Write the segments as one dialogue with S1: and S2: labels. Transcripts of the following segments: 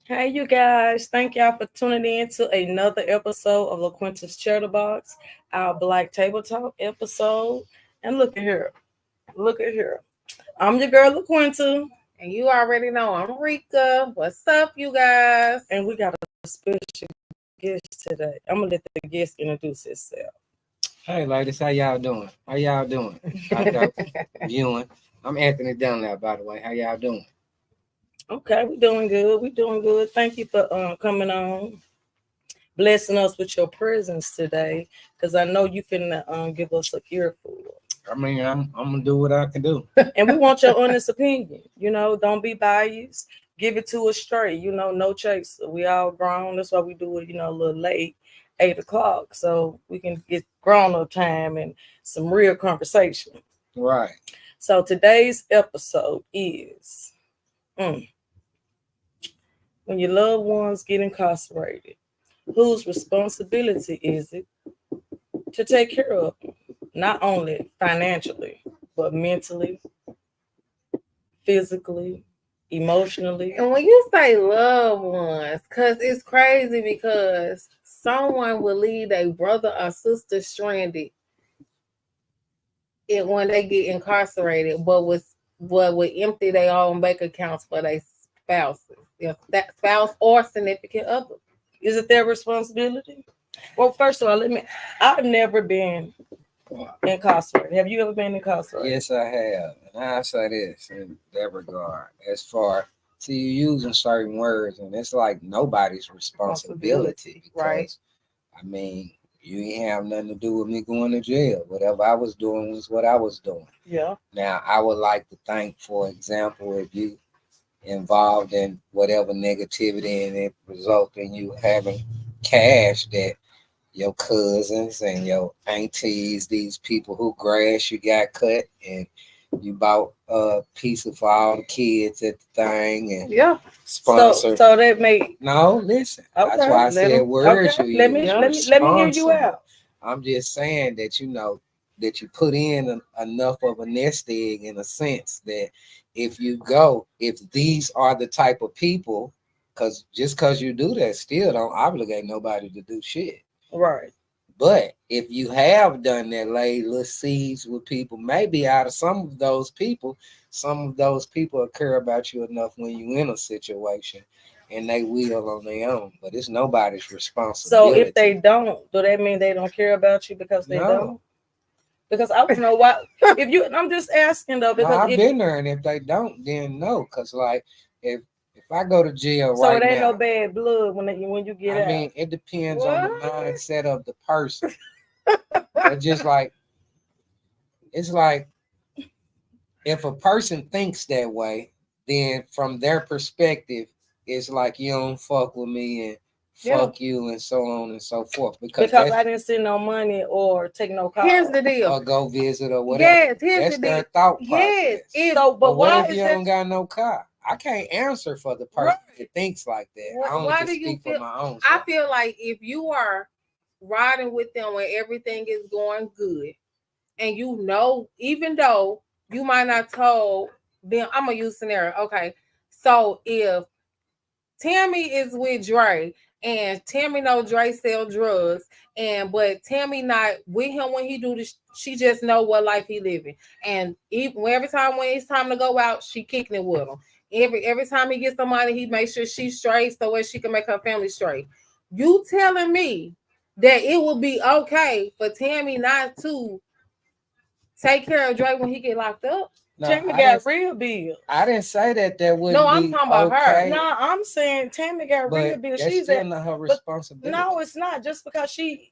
S1: Hey, you guys. Thank y'all for tuning in to another episode of LaQuinta's Cheddar Box, our Black Table Talk episode. And look at here. Look at here. I'm your girl, LaQuinta.
S2: And you already know I'm Rika. What's up, you guys?
S1: And we got a special guest today. I'm going to let the guest introduce himself.
S3: Hey, ladies, how y'all doing? How y'all doing? I know viewing. I'm Anthony Dunlap, by the way. How y'all doing?
S1: Okay, we doing good. We doing good. Thank you for coming on, blessing us with your presence today, because I know you finna give us a earful.
S3: I mean, I'm gonna do what I can do.
S1: And we want your honest opinion. Don't be biased. Give it to us straight. No chase. We all grown. That's why we do it, a little late, 8 o'clock, so we can get grown up time and some real conversation.
S3: Right.
S1: So today's episode is when your loved ones get incarcerated, whose responsibility is it to take care of them? Not only financially, but mentally, physically, emotionally.
S2: And when you say loved ones, because it's crazy because someone will leave a brother or sister stranded when they get incarcerated, but would empty their own bank accounts for their spouses, if that spouse or significant other.
S1: Is it their responsibility? Well, first of all, I've never been incarcerated. Have you ever been incarcerated?
S3: Yes, I have. And I say this in that regard. As far you using certain words, and it's like nobody's responsibility. Because,
S2: right.
S3: I mean, you ain't have nothing to do with me going to jail. Whatever I was doing was what I was doing.
S1: Yeah.
S3: Now, I would like to think, for example, if you involved in whatever negativity and it result in you having cash that your cousins and your aunties, these people who grass you got cut and you bought a piece of all the kids at the thing and sponsor.
S1: So that make
S3: listen.
S1: Okay.
S3: That's why I said words.
S1: Okay. Let me hear you out.
S3: I'm just saying that that you put in enough of a nest egg in a sense that if these are the type of people, because just because you do that still don't obligate nobody to do shit.
S1: Right.
S3: But if you have done that, laid little seeds with people, maybe out of some of those people will care about you enough when you in a situation, and they will on their own. But it's nobody's responsibility.
S1: So if they don't, do that mean they don't care about you because they don't? Because I don't know why. I'm just asking though. Because
S3: I've been there, and if they don't, then no. Because like if I go to jail
S1: so
S3: right now,
S1: it ain't no bad blood when you get out.
S3: I mean, it depends on the mindset of the person. It's just like it's like if a person thinks that way, then from their perspective, it's like you don't fuck with me and fuck you and so on and so forth.
S1: Because I didn't send no money or take no call.
S2: Here's the deal.
S3: Or go visit or whatever.
S2: Yes,
S3: that's their thought process.
S2: Yes.
S3: But why if you don't got no car? I can't answer for the person that thinks like that. I only can speak for my own self.
S2: I feel like if you are riding with them when everything is going good, and even though you might not told them, I'm gonna use scenario. Okay, so if Tammy is with Dre and Tammy know Dre sell drugs, but Tammy not with him when he do this, she just know what life he living, and every time when it's time to go out, she kicking it with him. Every time he gets the money, he makes sure she's straight so that she can make her family straight. You telling me that it would be okay for Tammy not to take care of Dre when he get locked up?
S1: No, Tammy got real bills.
S3: I didn't say that wouldn't.
S2: No, I'm talking about her.
S1: No, I'm saying Tammy got real bills.
S3: She's still not her responsibility.
S1: No, it's not. Just because she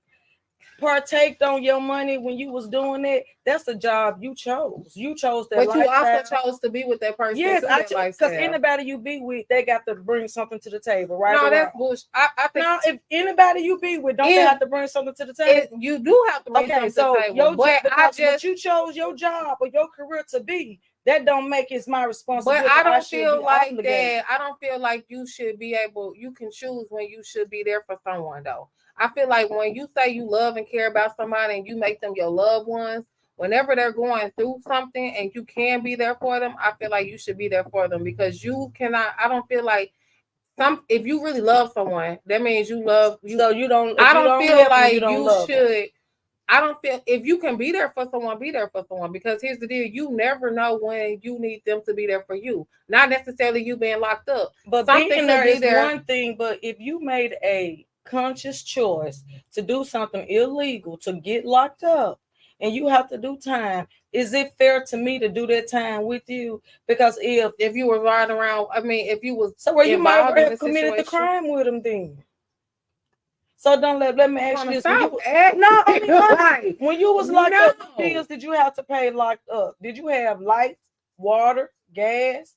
S1: partaked on your money when you was doing it, that's a job you chose. You chose that.
S2: But you also chose to be with that person.
S1: Yes, because anybody you be with, they got to bring something to the table, right?
S2: No, that's bullshit. I think
S1: now if anybody you be with, don't they have to bring something to the table?
S2: You do have to bring something to the table.
S1: But you chose your job or your career to be. That don't make it my responsibility.
S2: But I don't feel like that. I don't feel like you should be able. You can choose when you should be there for someone, though. I feel like when you say you love and care about somebody and you make them your loved ones, whenever they're going through something and you can be there for them, I feel like you should be there for them because you cannot. I don't feel like if you really love someone, that means you love you.
S1: So you don't. If
S2: I
S1: you
S2: don't
S1: don't
S2: feel
S1: help them,
S2: like
S1: you don't
S2: you
S1: love them.
S2: should. I don't feel if you can be there for someone, be there for someone. Because here's the deal: you never know when you need them to be there for you. Not necessarily you being locked up.
S1: But
S2: Something
S1: being
S2: could
S1: there
S2: be
S1: is
S2: there.
S1: one thing. But if you made a conscious choice to do something illegal to get locked up, and you have to do time, is it fair to me to do that time with you? Because
S2: If you were riding around, I mean, if you was
S1: so, well, you might
S2: involved in
S1: have
S2: the
S1: committed the
S2: situation,
S1: crime with them then. So don't let me ask
S2: trying
S1: you
S2: to
S1: this: when
S2: stop.
S1: you
S2: No,
S1: I mean,
S2: like,
S1: when you was locked up, what
S2: no.
S1: bills did you have to pay locked up? Did you have lights, water, gas,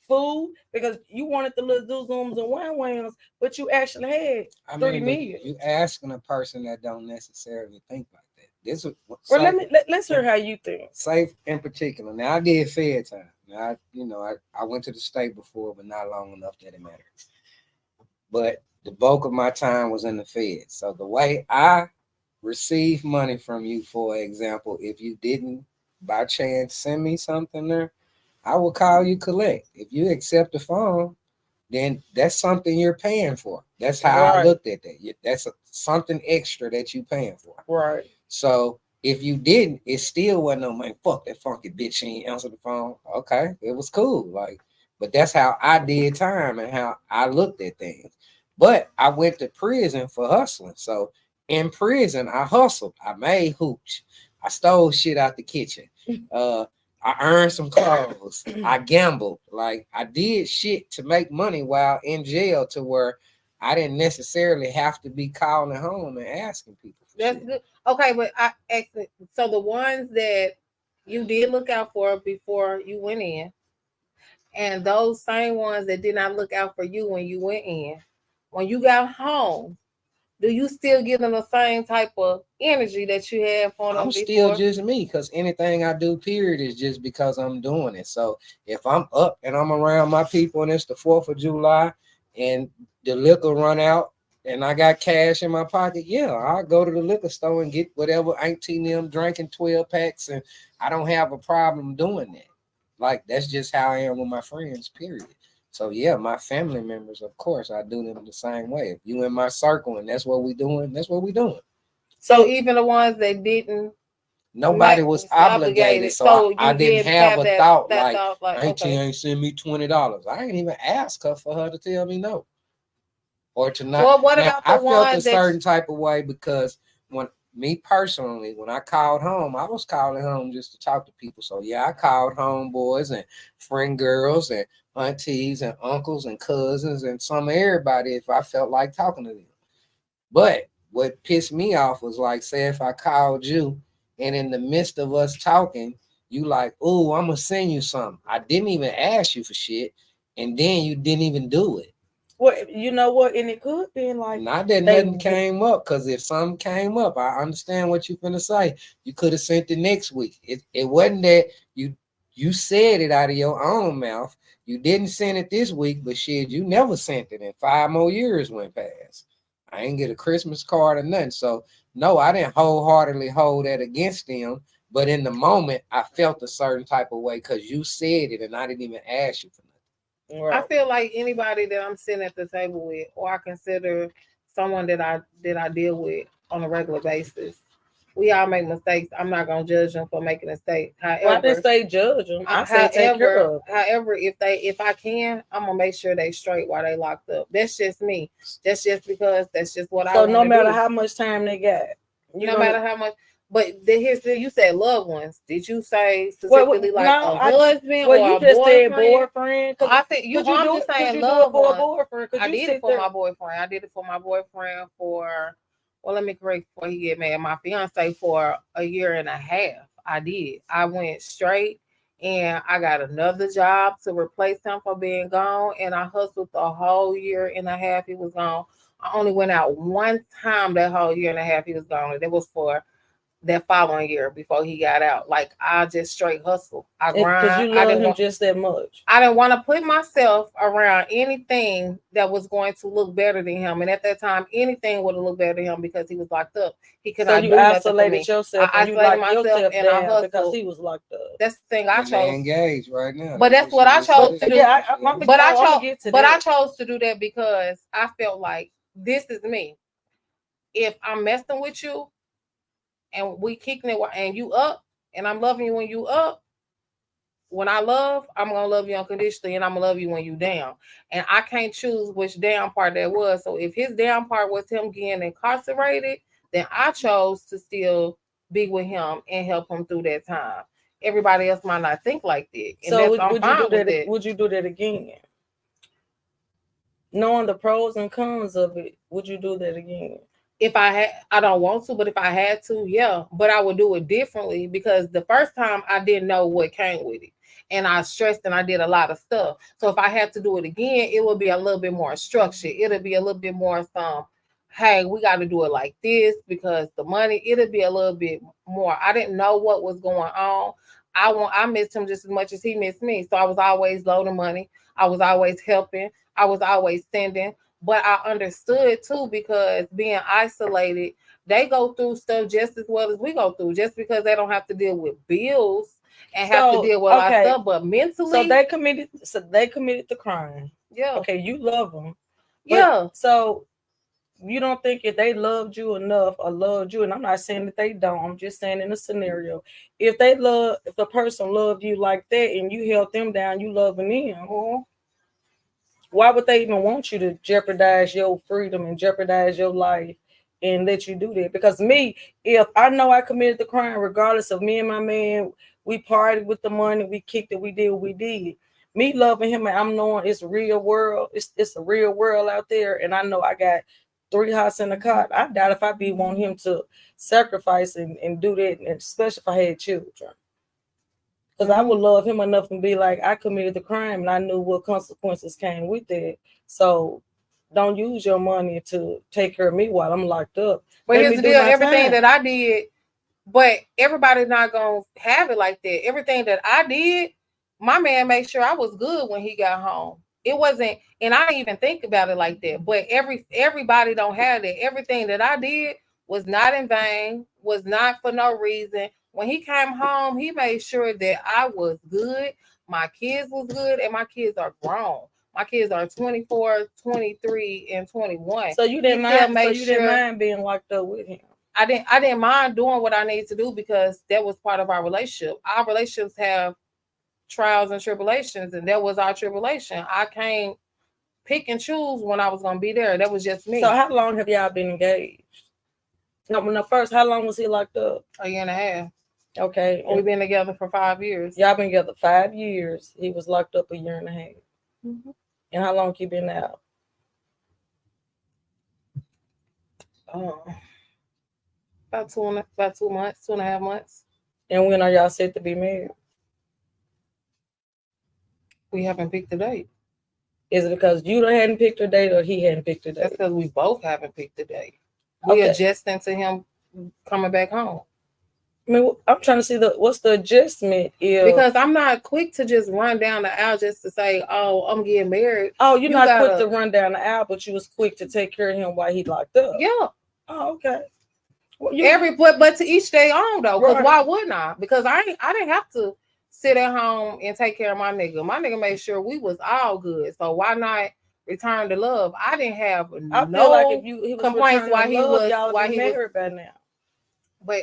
S1: food? Because you wanted the little zoom-zooms and wham-whams, but you actually had
S3: I
S1: 3 million.
S3: you asking a person that don't necessarily think like that. This is
S1: Well, let's hear how you think.
S3: safe in particular. Now I did Fed time. Now I went to the state before, but not long enough that it mattered. But the bulk of my time was in the Fed. So the way I receive money from you, for example, if you didn't by chance send me something there, I will call you collect. If you accept the phone, then that's something you're paying for. That's how I
S1: Right,
S3: looked at that. That's something extra that you paying for.
S1: right.
S3: So if you didn't, it still wasn't no man. Fuck that funky bitch. She ain't answer the phone. Okay, it was cool. Like, but that's how I did time and how I looked at things. But I went to prison for hustling. So in prison, I hustled. I made hooch. I stole shit out the kitchen. Uh, I earned some clothes. I gambled. Like I did shit to make money while in jail, to where I didn't necessarily have to be calling home and asking people for
S2: That's
S3: shit.
S2: good. Okay, but so the ones that you did look out for before you went in, and those same ones that did not look out for you when you went in, when you got home, do you still give them the same type of energy that you had for them
S3: I'm still
S2: before?
S3: just me, because anything I do, period, is just because I'm doing it. So if I'm up and I'm around my people and it's the 4th of July and the liquor run out and I got cash in my pocket, yeah, I'll go to the liquor store and get whatever auntie them drinking 12 packs, and I don't have a problem doing that. Like that's just how I am with my friends, period. So yeah, my family members, of course, I do them the same way. If you in my circle and that's what we doing, that's what we doing.
S2: So
S1: So
S2: even the ones that didn't
S3: Nobody was obligated, so
S2: so
S3: I
S2: you
S3: didn't
S2: did
S3: have
S2: have
S3: a
S2: that
S3: thought like
S2: thought, like,
S3: auntie
S2: okay.
S3: ain't send me $20. I ain't even ask her for her to tell me no or to not.
S2: Well, what
S3: Now
S2: about the
S3: I felt a
S2: ones that
S3: certain type of way because when me personally, when I called home, I was calling home just to talk to people. So yeah, I called homeboys and friend girls and aunties and uncles and cousins and some of everybody if I felt like talking to them. But what pissed me off was like, say if I called you and in the midst of us talking, you like, oh, I'm gonna send you something. I didn't even ask you for shit, and then you didn't even do it.
S1: what you know what, and it could be like
S3: Not that
S1: they
S3: nothing came up, because if something came up, I understand what you're gonna say. You could have sent it next week. It wasn't that you said it out of your own mouth. You didn't send it this week, but shit, you never sent it, and 5 more years went past. I ain't get a Christmas card or nothing. So no, I didn't wholeheartedly hold that against them. But in the moment, I felt a certain type of way because you said it, and I didn't even ask you for nothing.
S2: I
S1: right.
S2: feel like anybody that I'm sitting at the table with, or I consider someone that I deal with on a regular basis, we all make mistakes. I'm not gonna judge them for making a mistake.
S1: Well, I didn't
S2: However,
S1: say judge them. I said take care
S2: however,
S1: of them.
S2: however, if I can, I'm gonna make sure they straight while they locked up. That's just me. That's just because that's just what I
S1: So
S2: want
S1: no
S2: to
S1: matter
S2: do.
S1: how much time they got, you're
S2: No
S1: gonna.
S2: matter how much. But here's the you said loved ones. Did you say
S1: Well,
S2: specifically like
S1: no,
S2: a husband
S1: well,
S2: or
S1: you
S2: a
S1: just said
S2: boyfriend?
S1: boyfriend.
S2: I think you.
S1: Could you
S2: I'm
S1: do
S2: just
S1: it? Could
S2: saying
S1: you do it
S2: loved
S1: for a
S2: ones.
S1: boyfriend? Could
S2: I
S1: you
S2: did it
S1: sit
S2: for
S1: there?
S2: my boyfriend. I did it for my boyfriend for, well, let me correct before he get mad. My fiance for a year and a half. I did. I went straight and I got another job to replace him for being gone. And I hustled the whole year and a half he was gone. I only went out one time that whole year and a half he was gone. And it was for that following year before he got out. Like I just straight hustle. I
S1: Because
S2: grind.
S1: you love him just that much.
S2: I didn't want to put myself around anything that was going to look better than him. And at that time, anything would have looked better than him because he was locked up. He could not do nothing for me.
S1: Yourself
S2: I
S1: and you
S2: isolated
S1: locked
S2: myself
S1: yourself
S2: and I
S1: down because
S2: hustled.
S1: he was locked up.
S2: That's the thing I
S3: And they
S2: chose.
S3: engaged right now.
S2: But that's what I chose to do.
S1: Yeah,
S2: But I chose to do that because I felt like this is me. If I'm messing with you and we kicking it and you up and I'm loving you when you up, when I love, I'm gonna love you unconditionally, and I'm gonna love you when you down. And I can't choose which down part that was. So if his down part was him getting incarcerated, then I chose to still be with him and help him through that time. Everybody else might not think like that. And
S1: so
S2: I'm
S1: would you
S2: fine
S1: do
S2: with
S1: that?
S2: it.
S1: Would you do that again? Knowing the pros and cons of it, would you do that again?
S2: If I had, I don't want to, but if I had to, yeah. But I would do it differently because the first time I didn't know what came with it. And I stressed and I did a lot of stuff. So if I had to do it again, it would be a little bit more structured. It'll be a little bit more hey, we got to do it like this because the money, it'll be a little bit more. I didn't know what was going on. I missed him just as much as he missed me. So I was always loaning money. I was always helping. I was always sending. But I understood too because being isolated, they go through stuff just as well as we go through. Just because they don't have to deal with bills and have to deal with our stuff, but mentally,
S1: so they committed the crime.
S2: Yeah.
S1: Okay, you love them.
S2: Yeah.
S1: So you don't think if they loved you enough or loved you, and I'm not saying that they don't, I'm just saying in a scenario, if the person loved you like that and you held them down, you loving them, why would they even want you to jeopardize your freedom and jeopardize your life and let you do that? Because me, if I know I committed the crime, regardless of me and my man, we partied with the money, we kicked it, we did what we did. Me loving him and I'm knowing it's real world, it's a real world out there, and I know I got 3 houses in the cot. I doubt if I be want him to sacrifice and do that, and especially if I had children. Because I would love him enough and be like, I committed the crime and I knew what consequences came with it. So don't use your money to take care of me while I'm locked up.
S2: But here's the deal, everything that I did, but everybody's not going to have it like that. Everything that I did, my man made sure I was good when he got home. It wasn't, and I didn't even think about it like that. But everybody don't have that. Everything that I did was not in vain, was not for no reason. When he came home, he made sure that I was good, my kids was good, and my kids are grown. My kids are 24, 23, and 21.
S1: So you didn't mind, didn't mind being locked up with him?
S2: I didn't mind doing what I needed to do because that was part of our relationship. Our relationships have trials and tribulations, and that was our tribulation. I can't pick and choose when I was gonna be there. That was just me.
S1: So how long have y'all been engaged? No, first, how long was he locked up?
S2: 1.5 years.
S1: Okay.
S2: We've been together for 5 years.
S1: Y'all been together 5 years. He was locked up 1.5 years.
S2: Mm-hmm.
S1: And how long he been out?
S2: About 2 months, 2.5 months.
S1: And when are y'all set to be married?
S2: We haven't picked a date.
S1: Is it because you hadn't picked a date or he hadn't picked a date?
S2: That's because we both haven't picked a date. We adjusting to him coming back home.
S1: I mean, I'm trying to see what's the adjustment.
S2: Because I'm not quick to just run down the aisle just to say, oh, I'm getting married.
S1: Oh, you're not quick to run down the aisle, but you was quick to take care of him while he locked up.
S2: Yeah.
S1: Oh, okay.
S2: Well, but to each their own though. Because why wouldn't I? Because I didn't have to sit at home and take care of my nigga. My nigga made sure we was all good. So why not return the love? I didn't have
S1: feel like if he was
S2: complaints why he was
S1: married by now.
S2: But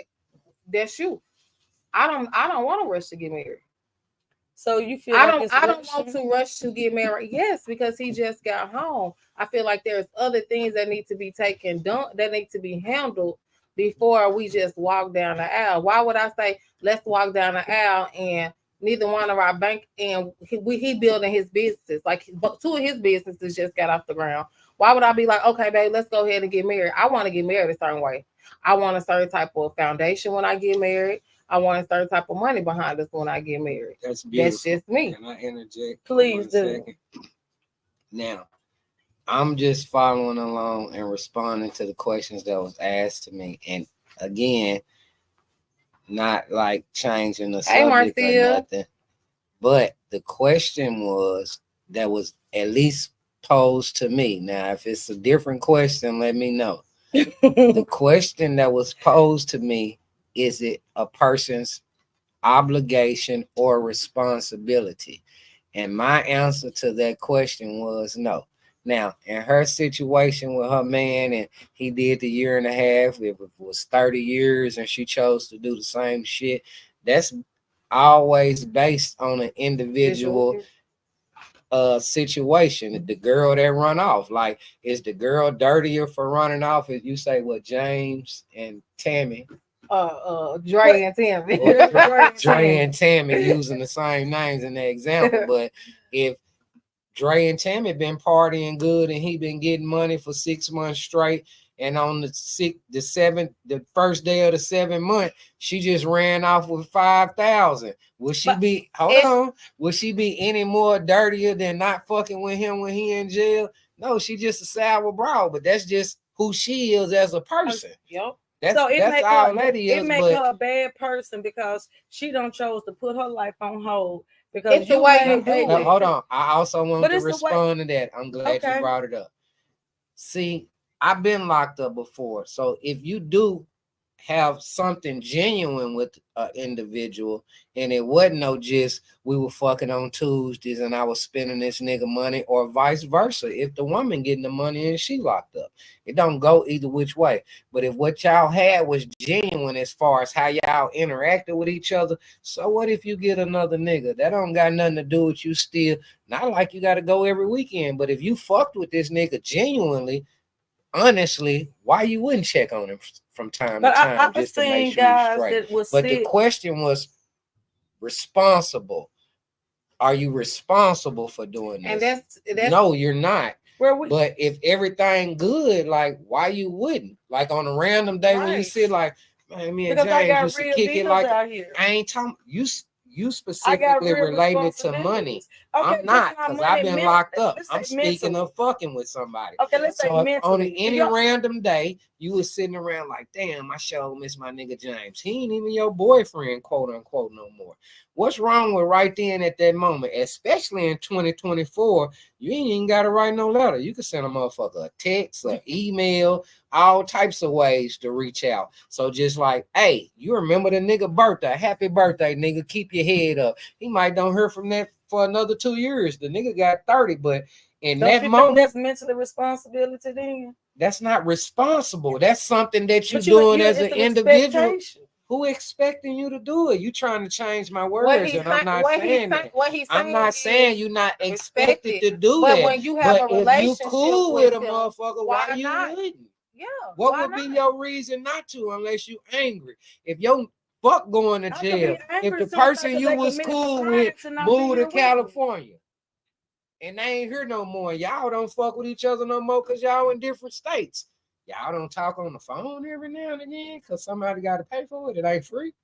S2: that's you. I don't want to rush to get married.
S1: So you feel
S2: I don't want to rush to get married. Yes, because he just got home. I feel like there's other things that need to be that need to be handled before we just walk down the aisle. Why would I say let's walk down the aisle and neither one of our bank and he building his business, like 2 of his businesses just got off the ground. Why would I be like, okay, babe, let's go ahead and get married? I want to get married a certain way. I want a certain type of foundation when I get married. I want a certain type of money behind us when I get married.
S3: That's beautiful.
S2: That's just me.
S3: Can I interject?
S1: Please do.
S3: Now, I'm just following along and responding to the questions that was asked to me. And again, not like changing the
S2: Hey,
S3: subject or
S2: Marcia.
S3: nothing. But the question was that was at least posed to me. Now, if it's a different question, let me know. The question that was posed to me, is it a person's obligation or responsibility? And my answer to that question was no. Now, in her situation with her man, and he did the year and a half, if it was 30 years and she chose to do the same shit, that's always based on an individual situation. The girl that run off, like, is the girl dirtier for running off? If you say what James and Tammy,
S2: Dre and Tammy.
S3: Dre and Tammy using the same names in the example, but if Dre and Tammy been partying good and he been getting money for 6 months straight, and on the first day of the 7th month, she just ran off with 5,000. Would she be Would she be any more dirtier than not fucking with him when he in jail? No, she just a sour broad, but that's just who she is as a person.
S2: Yep.
S3: That's all that is.
S1: It make her a bad person because she don't chose to put her life on hold. Because
S2: it's the way you do it.
S3: Hold on. I also want to respond to that. I'm glad you brought it up. See, I've been locked up before. So if you do have something genuine with an individual, and it wasn't no just we were fucking on Tuesdays and I was spending this nigga money, or vice versa. If the woman getting the money and she locked up, it don't go either which way. But if what y'all had was genuine as far as how y'all interacted with each other, so what if you get another nigga? That don't got nothing to do with you still. Not like you got to go every weekend, but if you fucked with this nigga genuinely, honestly, why you wouldn't check on him from time to time just to make sure he's straight? But the question was responsible. Are you responsible for doing this?
S2: And that's
S3: no, you're not. But if everything good, like, why you wouldn't? Like on a random day when you see like, man, me and James used to kick it like, I ain't talking you specifically related to money. Okay, I'm not, because I've been locked up. I'm speaking of fucking with somebody. Okay, let's say on any random day, you was sitting around like, damn, I sure miss my nigga James. He ain't even your boyfriend, quote unquote, no more. What's wrong with right then at that moment, especially in 2024? You ain't even got to write no letter. You can send a motherfucker a text, an email, all types of ways to reach out. So just like, hey, you remember the nigga birthday? Happy birthday, nigga. Keep your head up. He might don't hear from that for another 2 years. The nigga got 30, but in that moment,
S1: that's mentally responsibility then.
S3: That's not responsible. That's something that you're doing as an individual. Who expecting you to do it? You trying to change my words, and I'm not saying that. I'm not saying you're not expected to do that. But when you have a relationship, if you cool with a motherfucker, why you wouldn't?
S2: Yeah.
S3: What would be your reason not to, unless you angry? If your fuck going to jail, if the person you was cool with moved to California and they ain't here no more, y'all don't fuck with each other no more because y'all in different states. Y'all don't talk on the phone every now and again because somebody got to pay for it. It ain't free.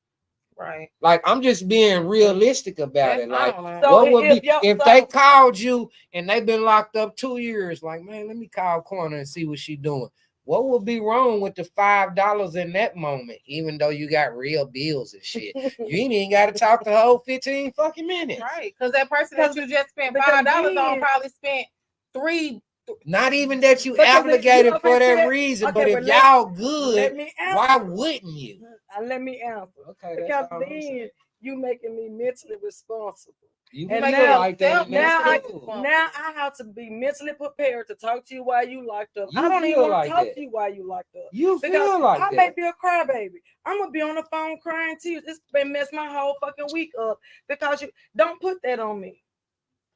S2: Right.
S3: Like, I'm just being realistic about it. Like, what would be if they called you and they've been locked up 2 years? Like, man, let me call Corner and see what she doing. What would be wrong with the $5 in that moment, even though you got real bills and shit? You ain't even got to talk the whole 15 fucking minutes.
S2: Right. Because that person that you just spent $5 on probably spent $3.
S3: Not even that you obligated for that reason, okay, but if y'all good, why wouldn't you?
S1: Let me answer.
S3: Okay,
S1: because then you making me mentally responsible.
S3: You and now, like that.
S1: Now I have to be mentally prepared to talk to you while you locked up. I don't even want to talk to you while you locked up.
S3: You feel like
S1: I may be a crybaby. I'm gonna be on the phone crying tears. It's been messed my whole fucking week up because you don't put that on me.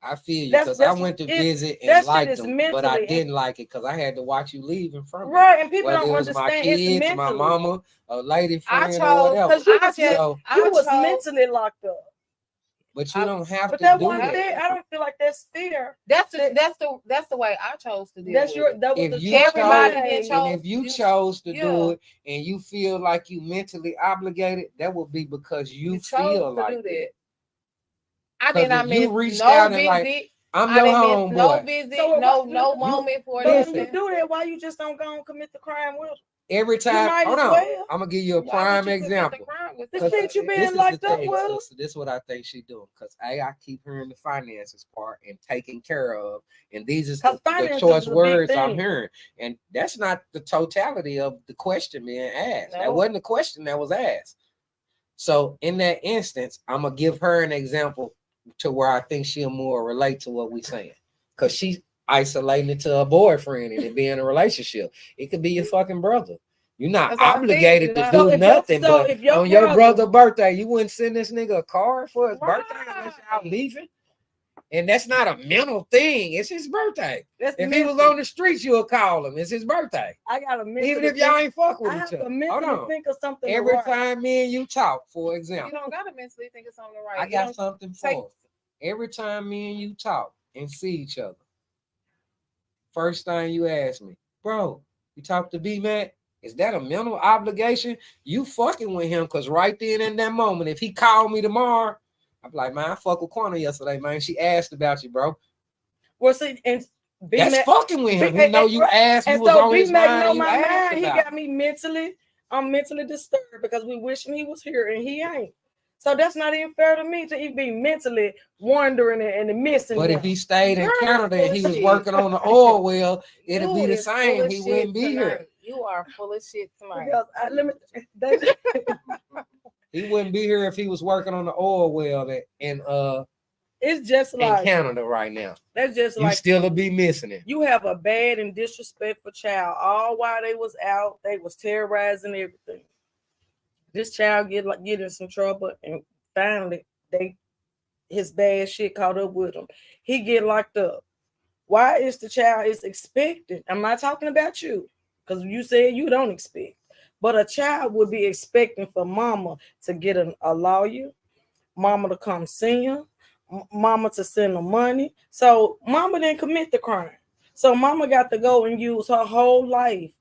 S3: I feel you, because I went to visit and liked them, but I didn't like it because I had to watch you leave in front of me.
S1: Right, and people don't understand.
S3: My kids, my mama, a lady friend,
S1: or whatever. You was mentally locked up.
S3: But you don't have to do that.
S1: I don't feel like that's fair.
S2: That's the way I chose to do it.
S3: If you chose to do it and you feel like you mentally obligated, that would be because you feel like that.
S2: I did not miss
S3: no visit. Like, I'm your homeboy.
S2: No visit, no moment for
S1: this. If you do that, why you just don't go and commit the crime with them?
S3: Every time,
S1: might
S3: hold
S1: as
S3: on,
S1: well.
S3: I'm gonna give you a
S2: Why would
S3: prime
S2: you commit the
S3: example.
S2: crime with
S1: The
S2: somebody?
S1: shit you
S3: This
S1: been
S3: is
S1: locked
S3: the
S1: up
S3: thing,
S1: with.
S3: sister. This is what I think she doing. Because I keep hearing the finances part and taking care of, and these is the
S1: Finances
S3: choice
S1: is a big
S3: words I'm
S1: thing.
S3: hearing, and that's not the totality of the question being asked. That
S2: No.
S3: wasn't the question that was asked. So in that instance, I'm gonna give her an example to where I think she'll more relate to what we saying, because she's isolating it to her boyfriend and it being a relationship. It could be your fucking brother. You're not
S2: That's what I said,
S3: obligated
S2: you
S3: to
S2: know.
S3: do
S1: So if
S3: nothing,
S1: your- so
S3: but
S1: if your
S3: on your
S1: brother-
S3: brother's birthday, you wouldn't send this nigga a card for his
S2: Right.
S3: birthday unless y'all leaving. And that's not a mental thing. It's his birthday.
S1: That's
S3: If he was
S1: mental.
S3: on the streets, you'll call him. It's his birthday.
S1: I gotta mentally
S3: Even if y'all
S1: think-
S3: ain't fuck with
S1: I
S3: each
S1: have to
S3: other. Hold
S1: mentally
S3: on.
S1: think of something. to
S3: Every
S1: write.
S3: time me and you talk, for
S2: You
S3: example,
S2: don't gotta mentally think of something right.
S3: I
S2: You
S3: got
S2: don't
S3: something
S2: take-
S3: for us. Every time me and you talk and see each other, first thing you ask me, bro, you talk to B-Mac? Is that a mental obligation? You fucking with him, because right then in that moment, if he called me tomorrow, I'm like, man, I fucked with Quanta yesterday, man. She asked about you, bro.
S1: Well, see, and
S3: That's
S1: B-Mac,
S3: fucking with him. He
S1: and-
S3: know you asked, you
S1: and
S3: was
S1: so
S3: on his
S1: B-Mac
S3: mind,
S1: know
S3: you
S1: my
S3: asked
S1: mind. He
S3: about
S1: got
S3: it.
S1: me mentally. I'm mentally disturbed because we wish he was here and he ain't. So that's not even fair to me to even be mentally wondering and missing.
S3: But
S1: him.
S3: if he stayed in
S2: Girl,
S3: Canada and he was
S2: bullshit.
S3: working on the oil well, it'd
S2: You
S3: be the
S2: is full
S3: same.
S2: of
S3: He
S2: shit
S3: wouldn't be here.
S2: tonight. You are full of shit tonight.
S1: Because let me, they,
S3: He wouldn't be here if he was working on the oil well
S1: it's just
S3: in
S1: like
S3: Canada right now.
S1: that's just
S3: You
S1: like
S3: still would be missing it.
S1: you have a bad and disrespectful child. All while they was out, they was terrorizing everything. This child get in some trouble, and finally his bad shit caught up with him. He get locked up. Why is the child is expected? I'm not talking about you, because you said you don't expect. But a child would be expecting for mama to get a lawyer, mama to come see him, mama to send them money. So mama didn't commit the crime. So mama got to go and use her whole life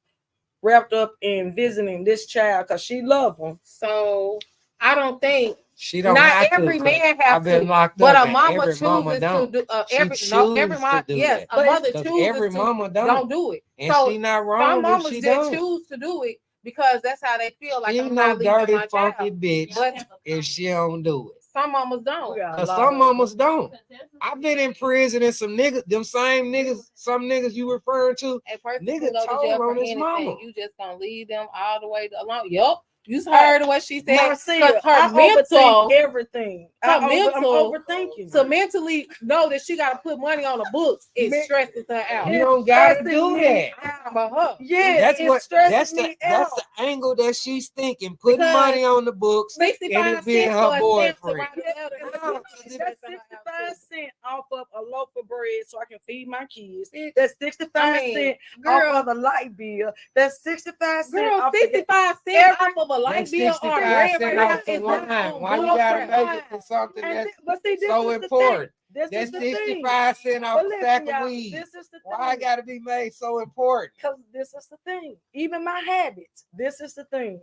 S1: wrapped up in visiting this child because she loved him.
S2: So I don't think
S3: She don't
S2: not
S3: have
S2: every
S3: to.
S2: man
S3: I've
S2: has
S3: been
S2: to,
S3: locked
S2: but
S3: up,
S2: a
S3: and
S2: mama
S3: every mama
S2: chooses to
S3: don't.
S2: do.
S3: She
S2: Every
S3: chooses
S2: mom,
S3: to do
S2: yes,
S3: that.
S2: a
S1: But
S2: mother
S3: 'Cause
S2: chooses
S3: every
S2: to
S3: mama
S2: don't do it.
S3: And
S2: So
S3: she not
S2: some
S3: wrong if
S2: mamas
S3: she
S2: just
S3: don't.
S2: choose to do it because that's how they feel. Like
S3: She
S2: I'm
S3: ain't
S2: not
S3: no
S2: leaving
S3: dirty,
S2: my
S3: funky
S2: child.
S3: bitch
S2: But
S3: if she don't do it.
S2: some mamas
S1: We
S2: don't.
S1: got a
S3: Cause
S1: lot
S3: some
S1: of
S3: mamas don't. I've been in prison and some niggas, them same niggas, some niggas you referring to,
S2: A person
S3: nigga
S2: can go to
S3: told
S2: jail for
S3: on his
S2: anything.
S3: mama.
S2: You just gonna leave them all the way alone. Yup. You heard what she said.
S1: Marcia,
S2: Her
S1: I
S2: mental,
S1: overthink everything. I'm
S2: mental-
S1: overthinking.
S2: to mentally know that she gotta put money on the books, it
S1: Man,
S2: stresses her out.
S3: You don't gotta
S1: stressing
S3: do
S1: me
S3: that.
S2: About her.
S1: Yeah,
S3: That's
S1: it
S3: what
S1: stresses me
S3: that's
S1: out.
S3: the angle that she's thinking, putting
S2: Because
S3: money on the books and
S2: 65
S3: it being
S2: cents
S3: her
S2: for a stamp to
S3: boyfriend.
S2: write a letter.
S3: No,
S2: It's
S1: That's
S2: stressing her out
S1: 65
S2: too.
S1: cents off of a loaf of bread so I can feed my kids. That's 65 cents
S2: girl,
S1: off of the light bill. That's 65 cents
S2: girl,
S1: off
S2: 65 cents
S1: every-
S2: off of a light
S3: That's
S2: bill or
S3: 65
S2: bread
S3: cents
S2: right
S3: off
S2: now
S3: the
S2: is
S3: wine.
S2: not
S3: Why you
S2: good
S3: gotta
S2: crap.
S3: make it for something
S1: And
S3: that's
S1: but see, this
S3: so
S1: is the
S3: important?
S1: thing. This
S3: That's
S1: is the thing.
S3: 65 cents
S1: But
S3: off a
S1: listen,
S3: stack of
S1: y'all,
S3: weed.
S1: this is the
S3: Why I
S1: thing.
S3: gotta be made so important?
S1: Because this is the thing. Even my habits. This is the thing.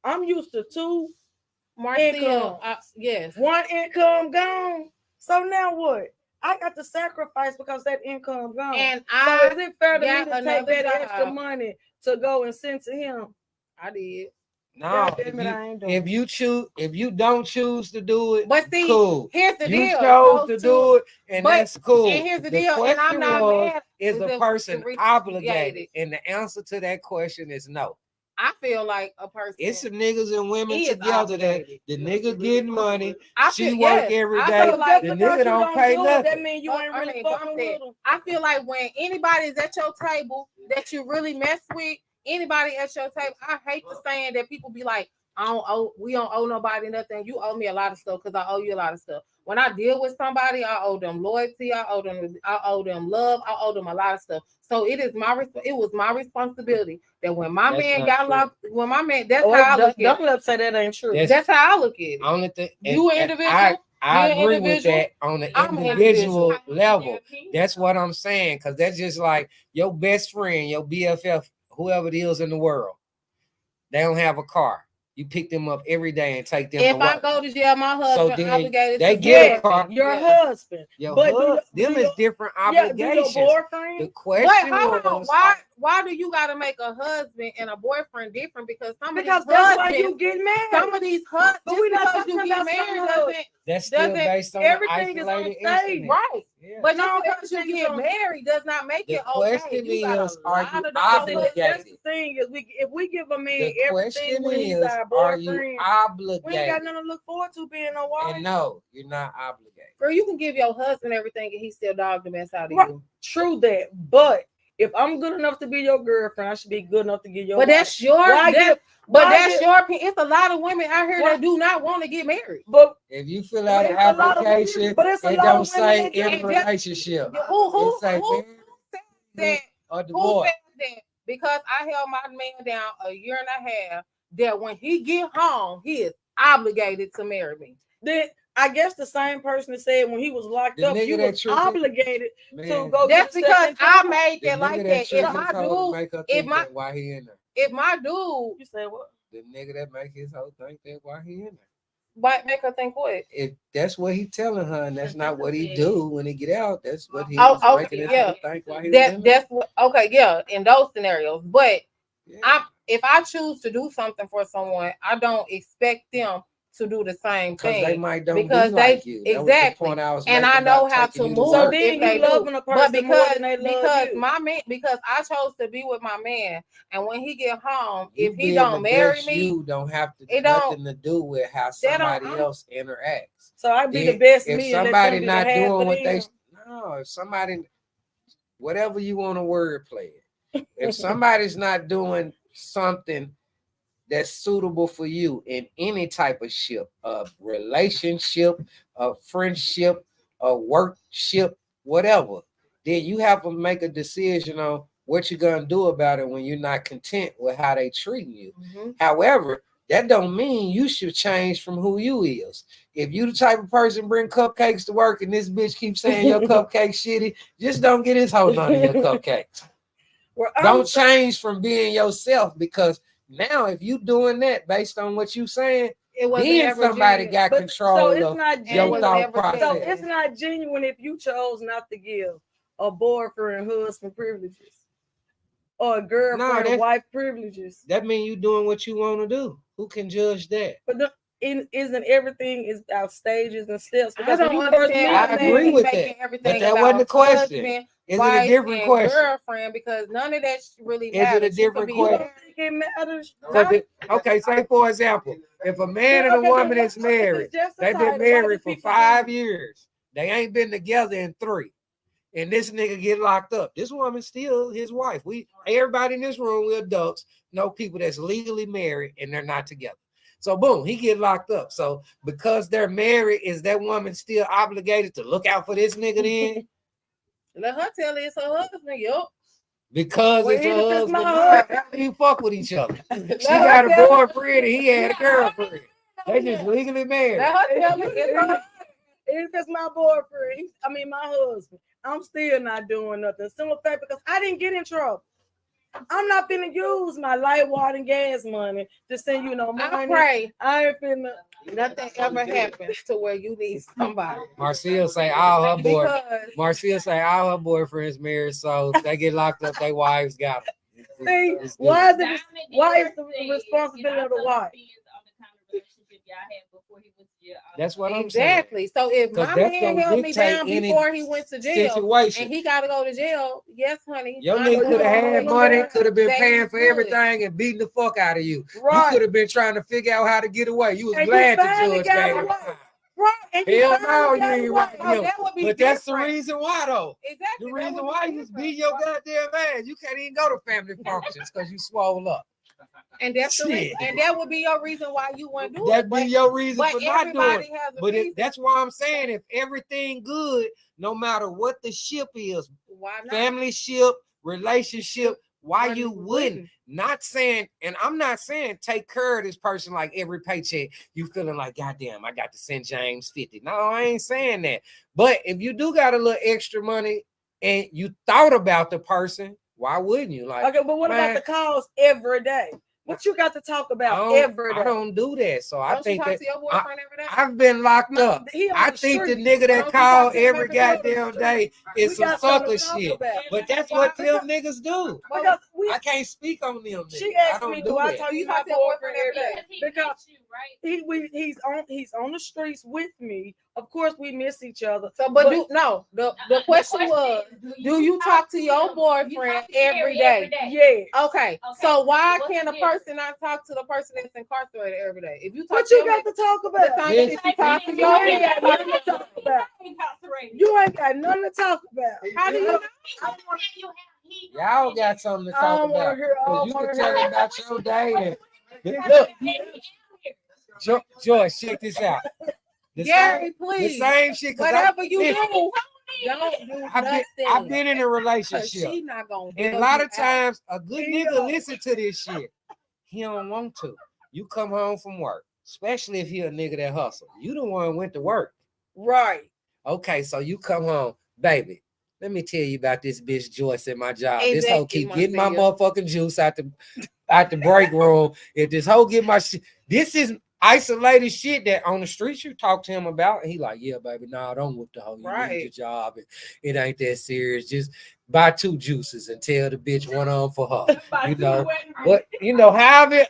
S1: I'm used to two income.
S2: Yes.
S1: One income gone. So now what? I got to sacrifice because that income gone.
S2: And
S1: so
S2: I
S1: is it fair to me
S2: got
S1: to take
S2: another
S1: that
S2: job.
S1: extra money to go and send to him?
S2: I did.
S3: No,
S1: God damn it, I ain't doing
S3: if you choose, if you don't choose to do it,
S2: But see,
S3: cool.
S2: here's the
S3: You
S2: deal.
S3: chose to
S2: Those
S3: do it, and
S2: but-
S3: that's cool.
S2: And here's the deal, and I'm
S3: question
S2: not
S3: was,
S2: mad.
S3: is the
S2: the
S3: person
S2: re-
S3: obligated? And the answer to that question is no.
S2: I feel like a person.
S3: It's some niggas and women
S2: is
S3: together that
S2: obligated.
S3: the nigga getting money,
S2: I
S3: she
S2: feel-
S3: work
S2: yes,
S3: every
S2: I
S3: day,
S2: feel like
S3: the
S1: Just because
S3: nigga
S1: you
S3: don't pay
S1: do it,
S3: nothing.
S1: that mean you ain't
S2: I
S1: really
S2: mean,
S1: fucking
S2: bump
S1: with
S2: that.
S1: them.
S2: I feel like when anybody's at your table that you really mess with, anybody at your table, I hate the saying that people be like, we don't owe nobody nothing. You owe me a lot of stuff because I owe you a lot of stuff. When I deal with somebody, I owe them loyalty, I owe them love, I owe them a lot of stuff. So it was my responsibility that when my
S3: That's
S2: man
S3: not
S2: got
S3: true.
S2: locked, when my man, that's
S1: Oh,
S2: how I look at
S1: don't
S2: it.
S1: let say that ain't true.
S2: That's how I look at it.
S3: Only thing,
S2: You an
S3: and
S2: individual?
S3: I
S2: You an
S3: agree with
S2: individual?
S3: that on an
S2: I'm an
S3: individual
S2: individual.
S3: level. That's what I'm saying, because that's just like your best friend, your BFF, whoever it is in the world. They don't have a car. You pick them up every day and take them
S2: If
S3: to
S2: I
S3: work.
S2: go to jail, my husband
S3: then
S2: obligated
S3: they
S2: to
S3: get
S2: do
S3: a car.
S2: everything.
S1: Your
S2: Yeah.
S1: husband.
S3: Your
S1: But
S3: them is different
S1: do your
S3: obligations. The
S1: boyfriend?
S3: question
S2: Wait, hold on.
S3: was,
S2: Why why do you gotta make a husband and a boyfriend different? Because
S1: Because that's why you get married.
S2: some of these husbands,
S1: But we not
S2: because
S1: talking
S2: you get
S1: about
S2: married
S1: some
S2: doesn't
S3: That's still
S2: doesn't
S3: based on
S1: everything
S3: the
S1: is on
S3: isolated
S1: stage,
S3: incident.
S2: right.
S3: Yeah.
S2: But
S1: No,
S2: just because you
S1: everything is
S2: get
S1: on-
S2: married does not make
S3: The
S2: it okay.
S3: question
S2: You got
S3: is,
S2: a
S3: are
S2: lot
S3: you
S2: of
S1: So
S3: obligated?
S1: that's the thing is if we give a man
S3: The
S1: everything
S3: question
S1: when he's
S3: is,
S1: our
S3: are you
S1: boyfriend, we ain't got
S3: obligated?
S1: nothing to look forward to being a wife.
S3: And no, you're not obligated.
S2: Girl, you can give your husband everything and he still dog the mess out of
S1: Right.
S2: you.
S1: True that, but if I'm good enough to be your girlfriend, I should be good enough to get your.
S2: But
S1: wife.
S2: that's your
S1: Why
S2: that,
S1: give-
S2: but
S1: why
S2: that's
S1: give-
S2: your opinion. It's a lot of women out here
S1: Why-
S2: that do not want to get married.
S1: But
S3: If you fill out an
S1: it's a lot of women-
S3: application,
S1: but it's a
S3: it
S1: lot
S3: don't
S1: of
S3: say
S1: women that
S3: in
S2: just-
S3: relationship.
S2: Who
S3: It say
S2: said that?
S3: or
S2: Who
S3: divorce.
S2: said that? Because I held my man down a year and a half that when he get home, he is obligated to marry me.
S1: then I guess the same person that said when he was locked
S3: The
S1: up,
S3: nigga
S1: you
S3: that
S1: was
S3: tricked it,
S1: obligated to
S3: Man,
S1: go.
S2: That's
S1: get
S2: because
S1: second
S2: I
S1: chance.
S2: made
S3: the
S2: that like
S3: nigga
S2: that. If
S3: tricked
S2: my
S3: his hoe to
S2: dude,
S3: make her
S2: if
S3: think
S2: my
S3: that why he in there.
S2: if my dude,
S1: You said what?
S3: The nigga that make his hoe think that why he in there.
S2: might make her think what?
S3: If that's what he telling her, and that's not what he do when he get out, that's what he
S2: Oh,
S3: was
S2: okay,
S3: making his
S2: yeah.
S3: hoe think why he was in there.
S2: That's what. Okay, yeah, in those scenarios, but.
S3: Yeah.
S2: If I choose to do something for someone, I don't expect them to do the same
S3: Because
S2: thing.
S3: they might don't
S2: because
S3: be
S2: they
S3: like you. That was the
S2: exactly,
S3: point I was
S2: and
S3: making
S2: I know
S3: about
S2: how
S3: taking
S2: to
S3: you
S2: move.
S1: So
S3: work.
S1: then
S2: if
S1: you
S2: they
S1: loving
S2: do.
S1: a person
S2: But
S1: more than they love
S2: because
S1: you.
S2: my man, because I chose to be with my man, and when he get home,
S3: You
S2: if he
S3: being
S2: don't
S3: the
S2: marry
S3: best
S2: me,
S3: you don't have to
S2: it don't-
S3: nothing to do with how
S2: that don't-
S3: somebody else interacts.
S1: So I be
S3: Then
S1: the best
S3: if
S1: me and let
S3: somebody
S1: them be the
S3: not
S1: half
S3: doing
S1: of
S3: what they
S1: them.
S3: no, if somebody whatever you want to word play it. If somebody's not doing something that's suitable for you in any type of ship, a relationship, a friendship, a workship, whatever, then you have to make a decision on what you're gonna do about it when you're not content with how they treating you.
S2: Mhm.
S3: However, that don't mean you should change from who you is. If you the type of person bring cupcakes to work and this bitch keeps saying your cupcake shitty, just don't get his hoe none of your cupcakes.
S1: Well,
S3: Don't change from being yourself, because now if you doing that based on what you saying,
S2: it wasn't
S3: then
S2: ever
S3: somebody
S2: genuine.
S3: got
S1: But-
S3: control
S1: so it's
S3: of
S1: not
S3: your
S1: genuine.
S3: thought
S2: Never
S3: process.
S1: So
S2: genuine.
S1: it's not genuine if you chose not to give a boyfriend husband privileges or a girlfriend
S3: that's-
S1: wife privileges.
S3: That means you doing what you want to do. Who can judge that?
S1: But isn't everything is about stages and steps?
S2: I
S1: Because
S2: don't
S1: when you
S2: understand.
S1: first meet
S3: I
S1: a
S2: why
S3: agree
S2: he's
S1: man,
S3: with
S2: making
S3: that.
S2: everything
S3: But that
S2: about
S3: wasn't the question.
S2: husband,
S3: Is it a
S2: wife,
S3: different
S2: and
S3: question?
S2: girlfriend, because none of that really
S3: Is it a
S2: matters. You
S3: different
S2: could be
S1: you
S3: question?
S1: don't think it matters?
S3: Okay, say for example, if a man and a woman is married, they've been married for 5 years, they ain't been together in 3, and this nigga get locked up. This woman's still his wife. Everybody in this room, we adults, know people that's legally married and they're not together. So boom, he get locked up. So because they're married, is that woman still obligated to look out for this nigga then?
S2: Let her tell it it's her husband. Yup.
S3: Because
S1: Well,
S3: it's
S1: even
S3: her
S1: if it's
S3: husband.
S1: my
S3: How
S1: husband.
S3: do you fuck with each other? She
S2: Let
S3: got
S2: her
S3: a
S2: tell it.
S3: boyfriend and he had a girlfriend. They just legally married.
S2: Let her tell it it's her.
S1: If it's my boyfriend, my husband, I'm still not doing nothing. Simple fact, because I didn't get in trouble. I'm not finna use my light, water, and gas money to send you no money.
S2: I pray
S1: I ain't finna.
S2: nothing ever happens to where you need somebody.
S3: Marcia say all her boy.
S2: Because
S3: Marcia say all her boyfriends married, so if they get locked up, their wives got them.
S1: See,
S3: It's good.
S1: why is the responsibility of the wife?
S3: That's what I'm
S2: exactly. So if
S3: 'Cause
S2: my
S3: that's
S2: man
S3: gonna
S2: held me
S3: dictate
S2: down
S3: any
S2: before he went to
S3: saying?
S2: jail,
S3: Situation.
S2: and he got to go to jail, yes, honey.
S3: Your
S2: I
S3: nigga
S2: know
S3: could have
S2: you
S3: had
S2: gonna
S3: money,
S2: look
S3: could have been
S2: that
S3: paying
S2: you
S3: for
S2: good.
S3: everything and beating the fuck out of you. You
S1: Right.
S3: could have been trying to figure out how to get away. You was
S1: And you
S3: glad the
S1: finally
S3: judge
S1: got
S3: gave
S1: away.
S3: it.
S1: Right. And you
S3: Hell
S1: finally
S3: no, you
S1: got
S3: ain't
S1: away.
S3: right.
S2: Oh, that would be
S3: But that's the
S2: different.
S3: reason why, though.
S2: Exactly.
S3: The
S2: that
S3: reason
S2: would
S3: why
S2: be
S3: you was
S2: different.
S3: beating your goddamn ass. You can't even go to family functions because you swole up.
S2: And that's the
S3: Shit.
S2: and that would be your reason why you wouldn't do
S3: That'd
S2: it.
S3: be
S2: But,
S3: your reason
S2: but
S3: for not doing
S2: everybody
S3: it.
S2: has a
S3: But
S2: reason.
S3: that's why I'm saying if everything good, no matter what the ship is,
S2: Why not?
S3: family ship, relationship, why
S2: Why
S3: you
S2: you
S3: wouldn't? Not saying, and I'm not saying take care of this person like every paycheck you feeling like, goddamn, I got to send James 50. No, I ain't saying that. But if you do got a little extra money and you thought about the person, why wouldn't you? Like,
S1: Okay, but what
S3: man,
S1: about the calls every day? What you got to talk about
S3: I
S1: every day?
S3: don't do that. So I
S2: Don't you
S3: think
S2: talk
S3: that
S2: to your boyfriend every day?
S3: I've been locked up.
S1: He on
S3: I
S1: the
S3: think the
S1: street.
S3: nigga that
S2: Don't you
S3: call
S2: talk to him
S3: every
S2: every day?
S3: goddamn day is
S1: We
S3: some
S1: got something
S3: sucker
S1: to talk
S3: shit.
S1: about.
S3: But that's what them niggas do.
S1: Because
S3: I can't speak on them.
S1: she
S3: Niggas. I
S1: asked
S3: don't
S1: me,
S3: do
S1: do I
S3: that.
S1: talk to
S2: You
S1: my
S2: talk to your
S1: boyfriend
S2: boyfriend
S1: every
S2: every
S1: day?
S2: day?
S1: Because he's on the streets with me. Of course, we miss each other.
S2: So, but the question was, do you talk to your boyfriend every day?
S1: Yeah.
S2: Okay. So why can't a person not talk to the person that's incarcerated every day? If you talk
S1: What
S2: to
S1: you
S2: him,
S1: got to talk
S2: the
S1: about?
S2: same shit you talk to
S1: You
S2: your
S1: ain't got
S2: boyfriend.
S1: nothing to talk about. You ain't got nothing to talk about.
S2: How do you know?
S3: Y'all got something to
S1: I
S3: talk
S1: don't want
S3: about.
S1: to hear. I
S3: 'Cause
S1: don't
S3: you
S1: want
S3: can
S1: to
S3: tell
S1: hear.
S3: me about your day. Look, Joyce, check this out.
S2: Gary,
S3: The
S2: please.
S3: same shit.
S2: Whatever you do, don't do nothing.
S3: I've been in a
S2: 'Cause
S3: relationship.
S2: she not gonna.
S3: And a
S2: bail
S3: lot
S2: you
S3: of times, a good
S1: He
S3: nigga
S1: don't.
S3: listen to this shit. He don't want to. You come home from work, especially if he a nigga that hustle. You the one went to work.
S1: Right.
S3: Okay, so you come home, baby. Let me tell you about this bitch Joyce at my job. This hoe
S2: Exactly,
S3: keep getting my
S2: Marcia.
S3: motherfucking juice out the break room. If this hoe get my shit, this is isolated shit that on the streets you talk to him about. And he like, yeah, baby, nah, don't whoop the hoe. You need
S2: Right.
S3: your job. And it ain't that serious. Just buy 2 juices and tell the bitch one on for her. You know, but you know, however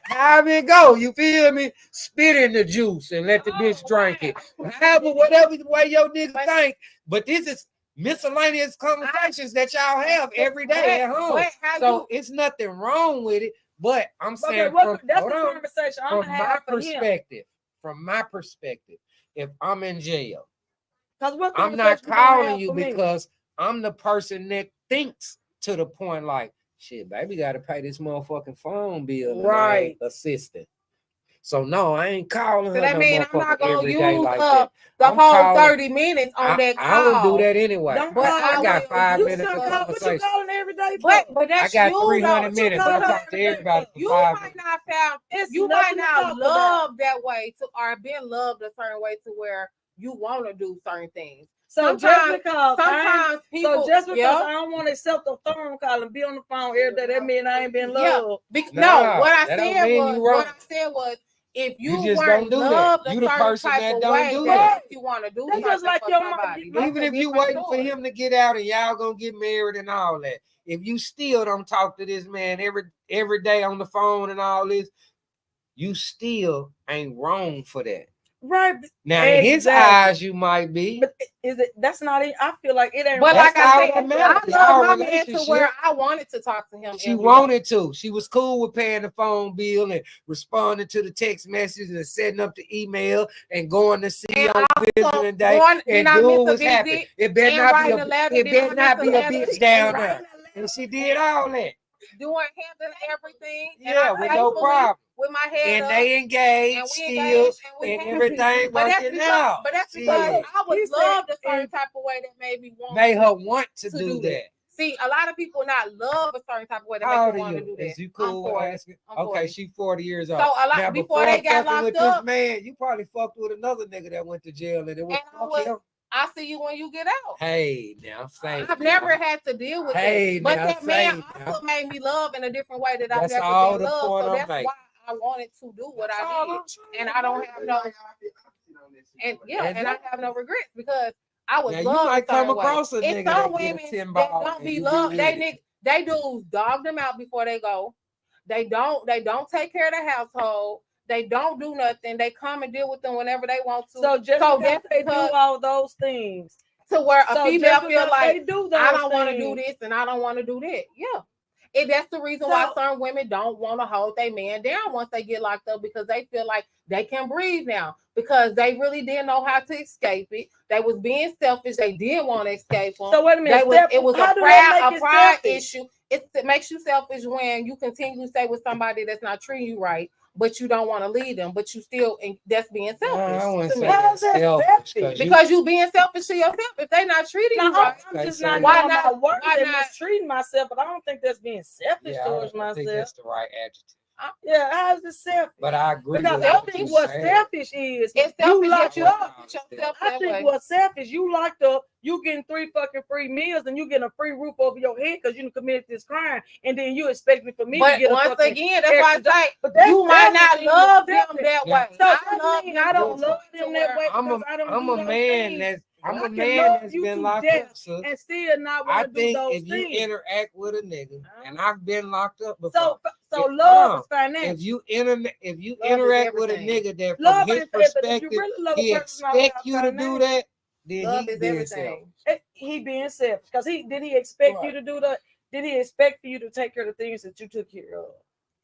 S3: it go, you feel me? Spit in the juice and let the bitch drink it. However, whatever the way your nigga think. But this is miscellaneous conversations that y'all have every day at home.
S2: But how
S3: So it's nothing wrong with it. But I'm saying
S1: Okay, that's
S3: hold
S1: the
S3: on.
S1: conversation I'm
S3: From
S1: gonna
S3: my
S1: have for him.
S3: perspective, if I'm in jail,
S1: Because what
S3: I'm not
S1: conversation you gonna
S3: calling
S1: have
S3: you
S1: for me?
S3: because I'm the person that thinks to the point like, shit, baby, got to pay this motherfucking phone bill, and I
S1: Right.
S3: ain't assisting. So no, I ain't calling
S2: So
S3: her
S2: that
S3: no
S2: mean I'm not
S3: motherfucker
S2: gonna
S3: every day
S2: use
S3: like
S2: up
S3: that.
S2: the
S3: I'm
S2: whole
S3: calling-
S2: 30 minutes on that call.
S3: I don't do that anyway.
S1: Don't
S3: But
S1: call
S3: I
S1: her.
S3: got 5
S1: You
S3: minutes
S1: should
S3: of
S1: call. What you
S3: conversation.
S1: calling every day for?
S2: But
S3: I
S2: that's
S3: got
S2: you
S3: 300
S2: though.
S3: minutes.
S1: call
S3: I
S1: her
S3: talk to everybody for
S2: You
S3: 5
S2: might
S3: minutes.
S2: not found
S1: It's
S2: you might
S1: nothing to
S2: not
S1: talk about.
S2: love that way to or been loved a certain way to where you want to do certain things.
S1: So just
S2: Sometimes people
S1: I don't want to accept a phone call and be on the phone every day, that mean I ain't been loved.
S3: Nah,
S2: what I
S3: that don't
S2: said
S3: mean
S2: was
S3: you wrong.
S2: what I said was if you
S3: just
S2: weren't
S3: don't do that.
S2: loved a
S3: You the
S2: certain
S3: person
S2: type
S3: that
S2: of
S3: don't
S2: way
S3: do
S2: that
S3: that.
S2: you want to do
S1: That's
S2: something
S1: just like
S2: for
S1: your
S2: somebody.
S1: mom-
S2: That's
S3: Even
S2: a
S3: if you
S2: different
S3: waiting for
S2: story.
S3: him to get out and y'all gonna get married and all that, if you still don't talk to this man every day on the phone and all this, you still ain't wrong for that.
S1: Right.
S3: Now in his eyes, you might be.
S1: But is it? That's not it. I feel like it ain't.
S2: But
S3: That's
S2: like I
S3: all
S2: said,
S3: that matters.
S2: I
S3: Y'all
S2: love my man to
S3: relationship.
S2: where I wanted to talk to him.
S3: She
S2: every
S3: wanted to. She was cool with paying the phone bill and responding to the text messages and setting up the email and going to see
S2: And
S3: on
S2: also
S3: visiting day.
S2: going-
S3: And
S2: did I miss
S3: dude
S2: a
S3: was happy.
S2: visit
S3: It better
S2: and
S3: not
S2: writing
S3: be
S2: a letter?
S3: it
S2: Did I
S3: better not
S2: miss
S3: be
S2: a
S3: a
S2: letter?
S3: bitch down
S1: And
S3: there.
S1: writing
S3: And she did all that.
S2: doing handling everything. And
S3: Yeah,
S2: I
S3: with no
S2: faithfully,
S3: problem.
S2: with my head
S3: And
S2: up.
S3: they engaged
S2: And we
S3: still
S2: engaged and we
S3: and
S2: happy.
S3: everything
S2: But that's
S3: working
S2: because,
S3: out.
S2: but that's
S3: Shit.
S2: because I
S1: He
S2: was
S1: said-
S2: loved a certain type of way that made me want
S3: Made her want to
S2: to
S3: do that.
S2: See, a lot of people not love a certain type of way that
S3: How
S2: make
S3: old
S2: them
S3: are
S2: want to
S3: you?
S2: do that.
S3: Is you cool with
S2: 40.
S3: asking?
S2: I'm
S3: Okay,
S2: 40.
S3: she 40 years
S2: So
S3: old.
S2: a lot
S3: Now,
S2: before they got
S3: fucking with
S2: locked up,
S3: this man, you probably fucked with another nigga that went to jail and it was
S2: and I see you when you get out.
S3: Hey, now say
S2: I've never had to deal with
S3: Hey,
S2: that. But
S3: now
S2: that man
S3: say
S2: also made me love in a different way that I've
S3: That's
S2: never
S3: all
S2: been
S3: the
S2: loved.
S3: point
S2: So
S3: I'm
S2: that's
S3: making.
S2: why I wanted to do what
S3: That's
S2: I
S3: all
S2: did.
S3: I'm saying.
S2: And I don't have no and I have no regrets because I was
S3: Now, you
S2: loved
S3: might
S2: a certain
S3: come across
S2: way.
S3: a
S2: It's
S3: nigga
S2: some
S3: that get a
S2: women
S3: 10
S2: that
S3: ball
S2: don't
S3: and
S2: be
S3: you
S2: loved.
S3: get with it.
S2: They dudes dog them out before they go. They don't take care of the household. They don't do nothing. They come and deal with them whenever they want to.
S1: So just
S2: so
S1: because
S2: that's
S1: they do
S2: because
S1: all those things,
S2: to where a
S1: so
S2: female
S1: just
S2: feel
S1: because
S2: like
S1: they do those
S2: I don't want to do
S1: things-
S2: this and I don't want to do that. Yeah. And that's the reason why certain women don't want to hold their man down once they get locked up because they feel like they can breathe now because they really didn't know how to escape it. They was being selfish. They did want to escape them.
S1: So wait a minute.
S2: It was
S1: how
S2: a
S1: do that make
S2: pride,
S1: it
S2: pride
S1: selfish?
S2: issue. It makes you selfish when you continue to stay with somebody that's not treating you right, but you don't want to leave them, but you still, and that's being selfish.
S3: I wouldn't
S2: to
S3: say
S2: me.
S1: How's
S3: that's
S1: that
S3: selfish,
S1: selfish?
S2: Because you being selfish to yourself. If they not treating you right,
S1: I'm just
S3: Okay,
S1: not
S3: so
S2: why
S1: doing
S2: not-
S1: my work
S2: why
S1: and
S2: not-
S1: mistreating myself, but I don't think that's being selfish
S3: yeah,
S1: towards
S3: I think
S1: myself.
S3: that's the right adjective.
S1: Yeah, how's it selfish?
S3: But I agree
S1: Because
S3: with
S1: I
S3: what
S1: think
S3: you
S1: what
S3: said.
S1: selfish is,
S2: It's
S1: you
S2: selfish
S1: locked
S2: that
S1: up.
S2: put yourself
S1: I
S2: that
S1: think
S2: way.
S1: what's selfish, you locked up, you getting 3 fucking free meals and you getting a free roof over your head because you committed this crime, and then you expecting for me to
S2: But
S1: get a
S2: once
S1: fucking
S2: again, that's why I
S1: extra.
S2: say
S1: But that's
S2: you might not
S1: selfish,
S2: love them
S1: selfish.
S2: that
S3: Now,
S2: way.
S1: So
S2: I
S1: that
S2: love
S1: means
S2: them
S1: I don't
S2: to
S1: love them that
S2: where
S1: way because I don't do
S3: a
S1: those
S3: man
S1: things.
S3: that's
S1: But
S3: I'm
S1: I
S3: a
S1: can
S3: man
S1: love
S3: that's
S1: you
S3: been
S1: to
S3: locked
S1: death
S3: up, sis.
S1: and still not
S3: I
S1: want to do
S3: think
S1: those
S3: if you
S1: things.
S3: interact with a nigga, and I've been locked up before.
S1: So
S3: Hold
S1: love
S3: on.
S1: is financial.
S3: If you
S2: Love is
S3: interact with a
S2: everything.
S3: nigga that from
S1: Love
S3: his
S1: ain't but if you
S3: perspective,
S1: really love a
S3: he
S1: person, not
S3: expect
S1: about
S3: you to do
S1: financial.
S3: that, then
S2: Love
S3: he
S2: is
S3: being
S2: everything.
S3: selfish.
S1: He being selfish because did he expect you
S3: Right.
S1: to do that? Did he expect for you to take care of the things that you took care of?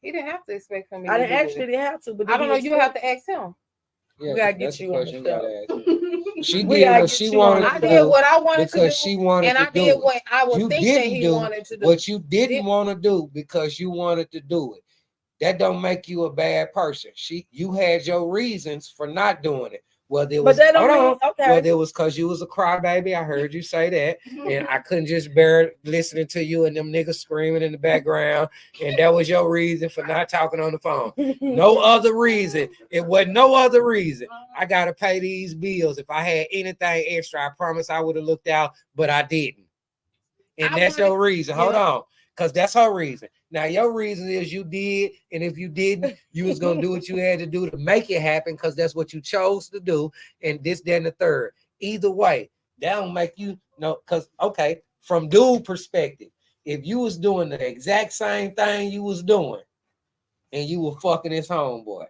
S2: He didn't have to expect for me
S1: I
S2: to
S1: didn't
S2: do
S1: actually
S2: it.
S1: didn't have to, but
S2: I
S1: did
S2: don't
S1: he
S2: know. You have
S1: expect?
S2: to ask him.
S3: Yeah,
S1: We gotta
S3: that's
S1: get
S3: the
S1: you on
S3: question
S1: the
S3: you gotta ask.
S1: show.
S3: She
S1: We
S3: did
S1: gotta
S3: what
S1: get
S3: she
S1: you on
S3: wanted
S1: the
S2: I
S3: to
S2: did
S3: do
S2: what I wanted to
S3: because
S2: do,
S3: she wanted
S2: and
S3: to
S2: I
S3: do
S2: did
S3: it.
S2: what I would
S3: You
S2: think that
S3: didn't
S2: he
S3: do
S2: wanted to do.
S3: what you didn't want to do because you wanted to do it. That don't make you a bad person. You had your reasons for not doing it. Whether it
S1: But
S3: was
S1: that don't mean okay.
S3: whether it was because you was a crybaby. I heard you say that, and I couldn't just bear listening to you and them niggas screaming in the background, and that was your reason for not talking on the phone. No other reason. It wasn't no other reason. I gotta pay these bills. If I had anything extra, I promise I would have looked out, but I didn't. And that's your reason. Hold on. Because that's her reason. Now, your reason is you did, and if you didn't, you was going to do what you had to do to make it happen because that's what you chose to do, and this, that, and the third. Either way, that don't make you know, because, okay, from dude perspective, if you was doing the exact same thing you was doing, and you were fucking his homeboy,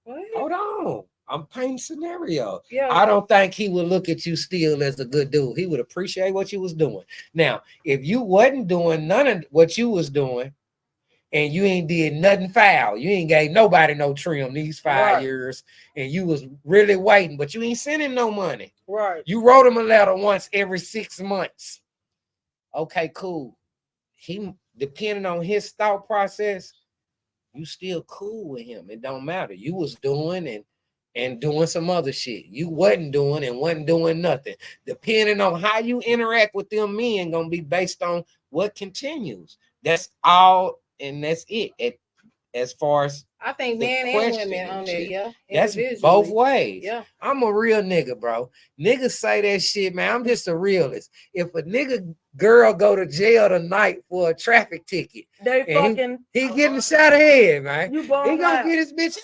S3: hold on. I'm painting scenario.
S2: Yeah.
S3: I don't think he would look at you still as a good dude. He would appreciate what you was doing. Now, if you wasn't doing none of what you was doing, and you ain't did nothing foul, you ain't gave nobody no trim these 5 years, and you was really waiting, but you ain't sending no money.
S1: Right.
S3: You wrote him a letter once every 6 months. Okay, cool. He depending on his thought process, you still cool with him. It don't matter. You was doing and doing some other shit. You wasn't doing and wasn't doing nothing. Depending on how you interact with them men, gonna be based on what continues. That's all, and that's it. As far as
S2: I think
S3: the
S2: men and
S3: question
S2: women on
S3: and
S2: there,
S3: shit.
S2: yeah.
S3: That's
S2: Individually.
S3: both ways.
S2: Yeah.
S3: I'm a real nigga, bro. Niggas say that shit, man. I'm just a realist. If a nigga girl go to jail tonight for a traffic ticket,
S1: They
S3: and
S1: fucking
S3: he getting shot ahead, man.
S1: you
S3: He
S1: going
S3: gonna
S1: out.
S3: get his bitch.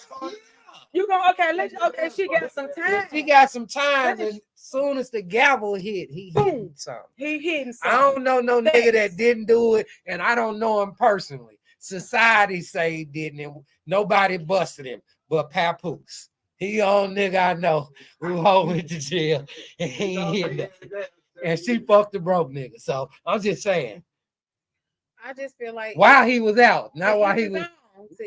S1: You gonna okay, she got some time.
S3: She got some time, and as soon as the gavel hit, he hitting something.
S1: He hitting
S3: I
S1: something.
S3: don't know no nigga that didn't do it, and I don't know him personally. Society say he didn't, and nobody busted him but Papoose. He the only nigga I know who went to jail and he ain't hit nothing. And she fucked the broke nigga. So I'm just saying.
S2: I just feel like
S3: While he was out, not while he was.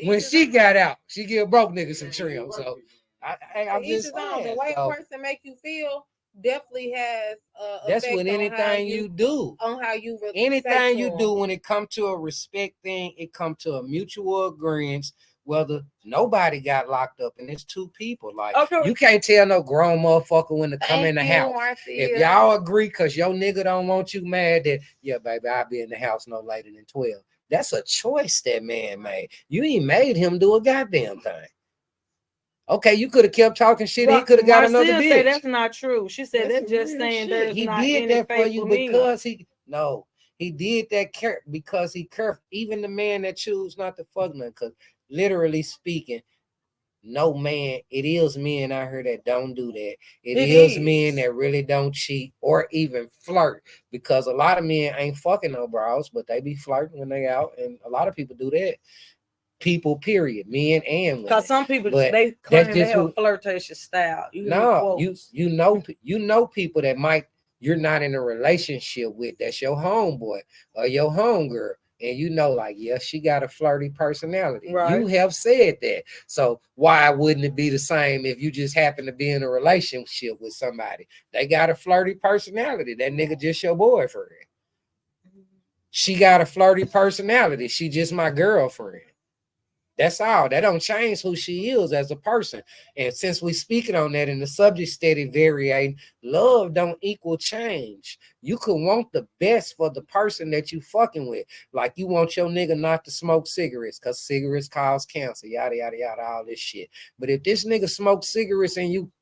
S3: When
S2: each
S3: she got out, she give broke niggas some trim. So I'm
S2: each
S3: just
S2: his own. The
S3: saying.
S2: way
S3: So
S2: a person make you feel definitely has
S3: that's
S2: effect
S3: what
S2: on how
S3: anything you do.
S2: on how you
S3: Anything you
S2: them.
S3: do when it comes to a respect thing, it comes to a mutual agreement. Whether nobody got locked up and it's two people. Like you can't tell no grown motherfucker when to come in the house. If y'all agree, cause your nigga don't want you mad that, yeah, baby, I'll be in the house no later than 12. That's a choice that man made. You ain't made him do a goddamn thing. Okay, you could have kept talking shit. He could have got another bitch.
S1: Said that's not true. She said that's just saying there's
S3: he
S1: not
S3: did
S1: any
S3: that for you because
S1: me.
S3: he did that because he careful. Even the man that choose not to fuck none, because literally speaking, no man, it is men out here that don't do that. It is men that really don't cheat or even flirt, because a lot of men ain't fucking no bras, but they be flirting when they out, and a lot of people do that. People, period, men and women.
S1: Because some people they claim they have a flirtatious style. You
S3: know people that might you're not in a relationship with, that's your homeboy or your homegirl, and you know, like, yeah, she got a flirty personality. Right. You have said that. So why wouldn't it be the same if you just happen to be in a relationship with somebody? They got a flirty personality. That nigga just your boyfriend. She got a flirty personality. She just my girlfriend. That's all. That don't change who she is as a person. And since we speaking on that and the subject steady varying, love don't equal change. You could want the best for the person that you fucking with. Like you want your nigga not to smoke cigarettes because cigarettes cause cancer, yada, yada, yada, all this shit. But if this nigga smokes cigarettes and you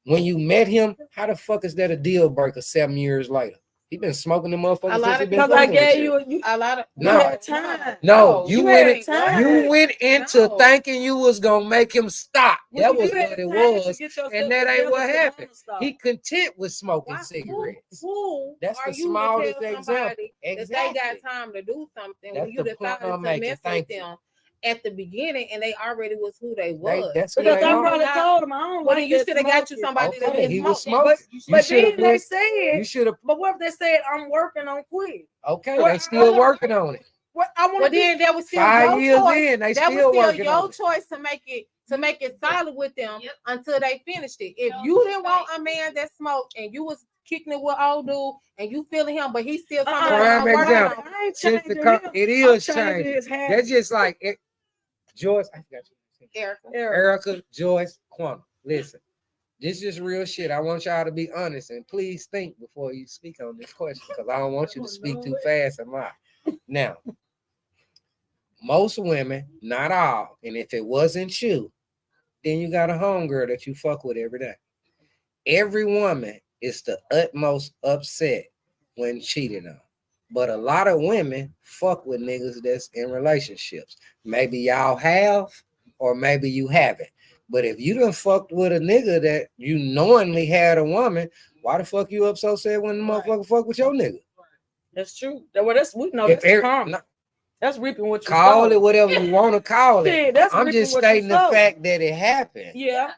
S3: when you met him, how the fuck is that a deal breaker 7 years later? He been smoking them motherfuckers since he been
S1: because I
S3: fucking with
S1: gave
S3: you.
S1: you
S2: a lot of
S3: No.
S1: had time.
S3: No,
S1: you had time.
S3: you went into
S2: No.
S3: thinking you was gonna make him stop.
S1: Well,
S3: That
S1: you
S3: was
S1: had
S3: what it
S1: time to
S3: was,
S1: get yourself
S3: and that ain't
S1: together
S3: what
S1: to
S3: happened.
S1: wanna stop.
S3: He content with smoking
S2: Why-
S3: cigarettes.
S2: Who
S3: That's
S2: are
S3: the
S2: you to
S3: smallest
S2: tell
S3: example.
S2: somebody that they
S3: Exactly.
S2: got time to do something
S3: That's
S2: when you
S3: the point
S2: decided
S3: I'm
S2: to
S3: making.
S2: mess
S3: Thank
S2: with
S3: you.
S2: them at the beginning and they already was who they was?
S3: That's who
S1: Because
S3: they
S1: I
S3: are.
S1: probably told him I don't
S2: Well,
S1: like
S2: then you
S1: that
S2: should have got you
S1: smoking.
S2: somebody that
S3: Okay,
S2: didn't
S3: he
S2: smoke.
S3: was smoking.
S1: But
S3: You should have
S1: then they
S3: been.
S1: said,
S3: You should have.
S1: but what if they said I'm working on quit?
S3: Okay,
S1: Well,
S3: they still working on it.
S1: What I want
S2: Well,
S1: to
S2: then that was still
S3: 5
S2: your
S3: years
S2: choice.
S3: in, they
S2: That was
S3: still
S2: still
S3: working on
S2: your
S3: it.
S2: choice to make it solid with them until they finished it. If you didn't want a man that smoked and you was kicking it with old dude and you feeling him, but he's still talking about
S3: Prime
S2: I'm working
S3: example.
S2: on it.
S1: I ain't
S3: Since
S1: changing
S3: the
S1: him.
S3: it
S1: I'm
S3: is
S1: changing
S3: changing.
S1: his habits.
S3: That's just like it. Joyce, I got you.
S2: Erica.
S3: Erica, Joyce, Quantum. Listen, this is real shit. I want y'all to be honest and please think before you speak on this question because I don't want you to speak too fast and lie. Now, most women, not all, and if it wasn't you, then you got a homegirl that you fuck with every day. Every woman is the utmost upset when cheated on. But a lot of women fuck with niggas that's in relationships. Maybe y'all have, or maybe you haven't. But if you done fucked with a nigga that you knowingly had a woman, why the fuck you up so sad when the motherfucker fuck with your nigga?
S1: That's true. Well, that's we know
S3: If
S1: that's
S3: every-
S1: karma. That's reaping what you
S3: Call
S1: sow.
S3: it whatever you want to call it.
S1: Yeah, that's
S3: I'm
S1: reaping
S3: just
S1: what you
S3: stating the
S1: sow.
S3: fact that it happened.
S1: Yeah,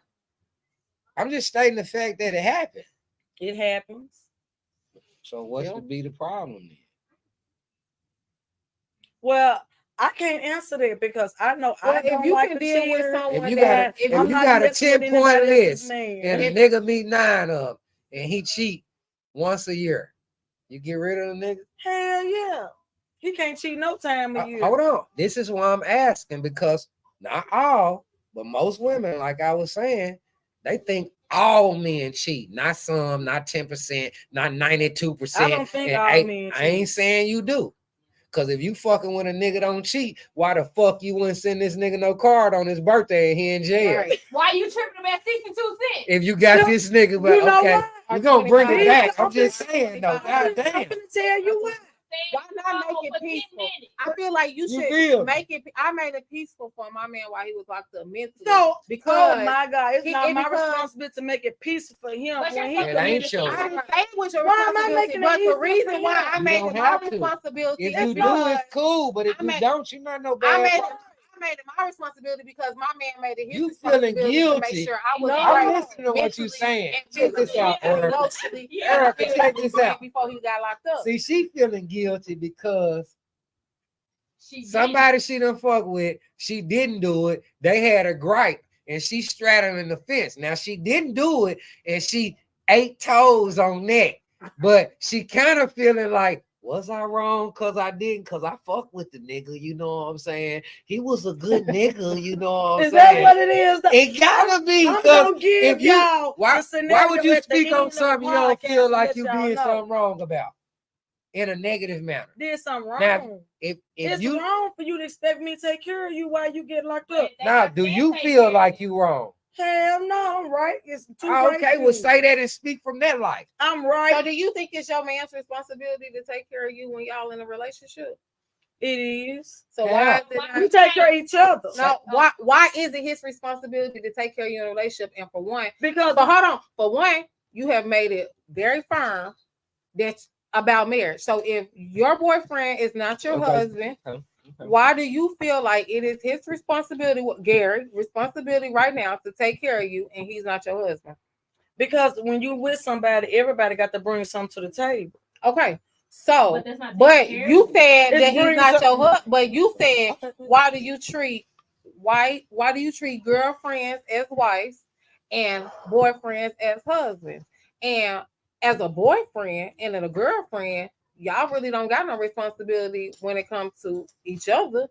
S3: I'm just stating the fact that it happened.
S1: it happens.
S3: So what's to be the problem then?
S1: Well, I can't answer that because I know
S2: Well,
S1: I
S2: if
S1: don't
S2: you
S1: like
S2: can
S1: a
S2: deal with
S1: cheater.
S2: someone
S3: If you
S2: that
S3: got
S1: I'm
S3: you
S1: not
S3: got a
S1: messing with
S3: 10-point
S1: anybody else's
S3: list
S1: man.
S3: and a nigga meet 9 of and he cheat once a year, you get rid of the nigga?
S1: Hell yeah. He can't cheat no time a year.
S3: Hold on. This is why I'm asking because not all, but most women, like I was saying, they think all men cheat, not some, not 10%, not 92%.
S1: I don't think
S3: and
S1: all men
S3: I ain't
S1: cheat.
S3: saying you do. Cause if you fucking with a nigga don't cheat, why the fuck you wouldn't send this nigga no card on his birthday and he in jail?
S2: Right.
S4: Why you tripping about 62 cents?
S3: If you got this nigga, but
S1: You know
S3: okay,
S1: what?
S3: you're gonna bring it
S2: 25.
S3: back. I'm just saying though,
S1: I'm
S3: goddamn.
S1: gonna tell you what.
S2: Why not make it peaceful? I feel like you
S3: You
S2: should
S3: feel?
S2: make it. I made it peaceful for my man while he was locked up mentally.
S1: So,
S2: because
S1: oh my God, it's not my
S2: because-
S1: responsibility to make it peaceful for him
S4: But
S1: when he
S4: you're
S3: It ain't your.
S2: I didn't say it was your
S1: Why am I
S2: responsibility,
S1: making it
S2: but the
S1: easier
S2: reason
S1: for
S2: why
S1: him?
S2: I
S3: You
S2: made
S3: don't
S2: it my
S3: have to.
S2: responsibility
S3: If
S2: is
S3: you do,
S2: because
S3: it's cool. But if
S2: I
S3: you
S2: made-
S3: don't, you're not no
S2: I
S3: bad.
S2: made it my responsibility because my man made it his
S3: You feeling
S2: responsibility to make
S3: guilty.
S2: sure I was
S1: No.
S3: I'm
S2: right
S3: listening to what
S2: mentally
S3: you're saying.
S2: and
S3: Check this out,
S2: physically and
S3: Erica.
S2: emotionally.
S3: Erica, check this out.
S2: Before he got locked up.
S3: See, she feeling guilty because
S4: She
S3: somebody she done fuck with, she didn't do it. They had a gripe and she straddling the fence. Now she didn't do it and she 8 toes on neck, but she kind of feeling like, was I wrong? Cause I didn't, cause I fuck with the nigga, you know what I'm saying? He was a good nigga, you know what I'm
S1: is that
S3: saying?
S1: what it is?
S3: It gotta be
S1: I'm
S3: because
S1: gonna give
S3: if you
S1: y'all
S3: why
S1: the scenario
S3: would you
S1: at the
S3: speak
S1: end
S3: on
S1: of the
S3: something you don't
S1: podcast
S3: feel
S1: to
S3: like
S1: let
S3: you
S1: y'all
S3: did
S1: know.
S3: something wrong about in a negative manner?
S1: Did something wrong.
S3: Now, if
S1: It's
S3: you
S1: wrong for you to expect me to take care of you while you get locked up.
S3: now, do you feel like you wrong?
S1: Hell no, I'm right. It's two
S3: Okay,
S1: right
S3: well,
S1: things.
S3: say that and speak from that life.
S1: I'm
S2: So
S1: right.
S2: do you think it's your man's responsibility to take care of you when y'all in a relationship?
S1: It is.
S2: So
S3: Yeah.
S2: why is it
S1: We
S2: not?
S1: take care of each other.
S2: No, why is it his responsibility to take care of you in a relationship? And for one,
S1: Because
S2: but hold on, for one, you have made it very firm that's about marriage. So if your boyfriend is not your
S3: Okay.
S2: husband,
S3: Okay.
S2: why do you feel like it is his responsibility, Gary, responsibility right now to take care of you and he's not your husband?
S1: because when you with somebody, everybody got to bring something to the table.
S2: Okay. So,
S4: But that's not
S2: but
S4: taking care
S2: you
S4: of
S2: said
S1: It
S2: that he's
S1: brings
S2: not
S1: up-
S2: your husband. But you said, why do you treat girlfriends as wives and boyfriends as husbands? And as a boyfriend and a girlfriend, y'all really don't got no responsibility when it comes to each other.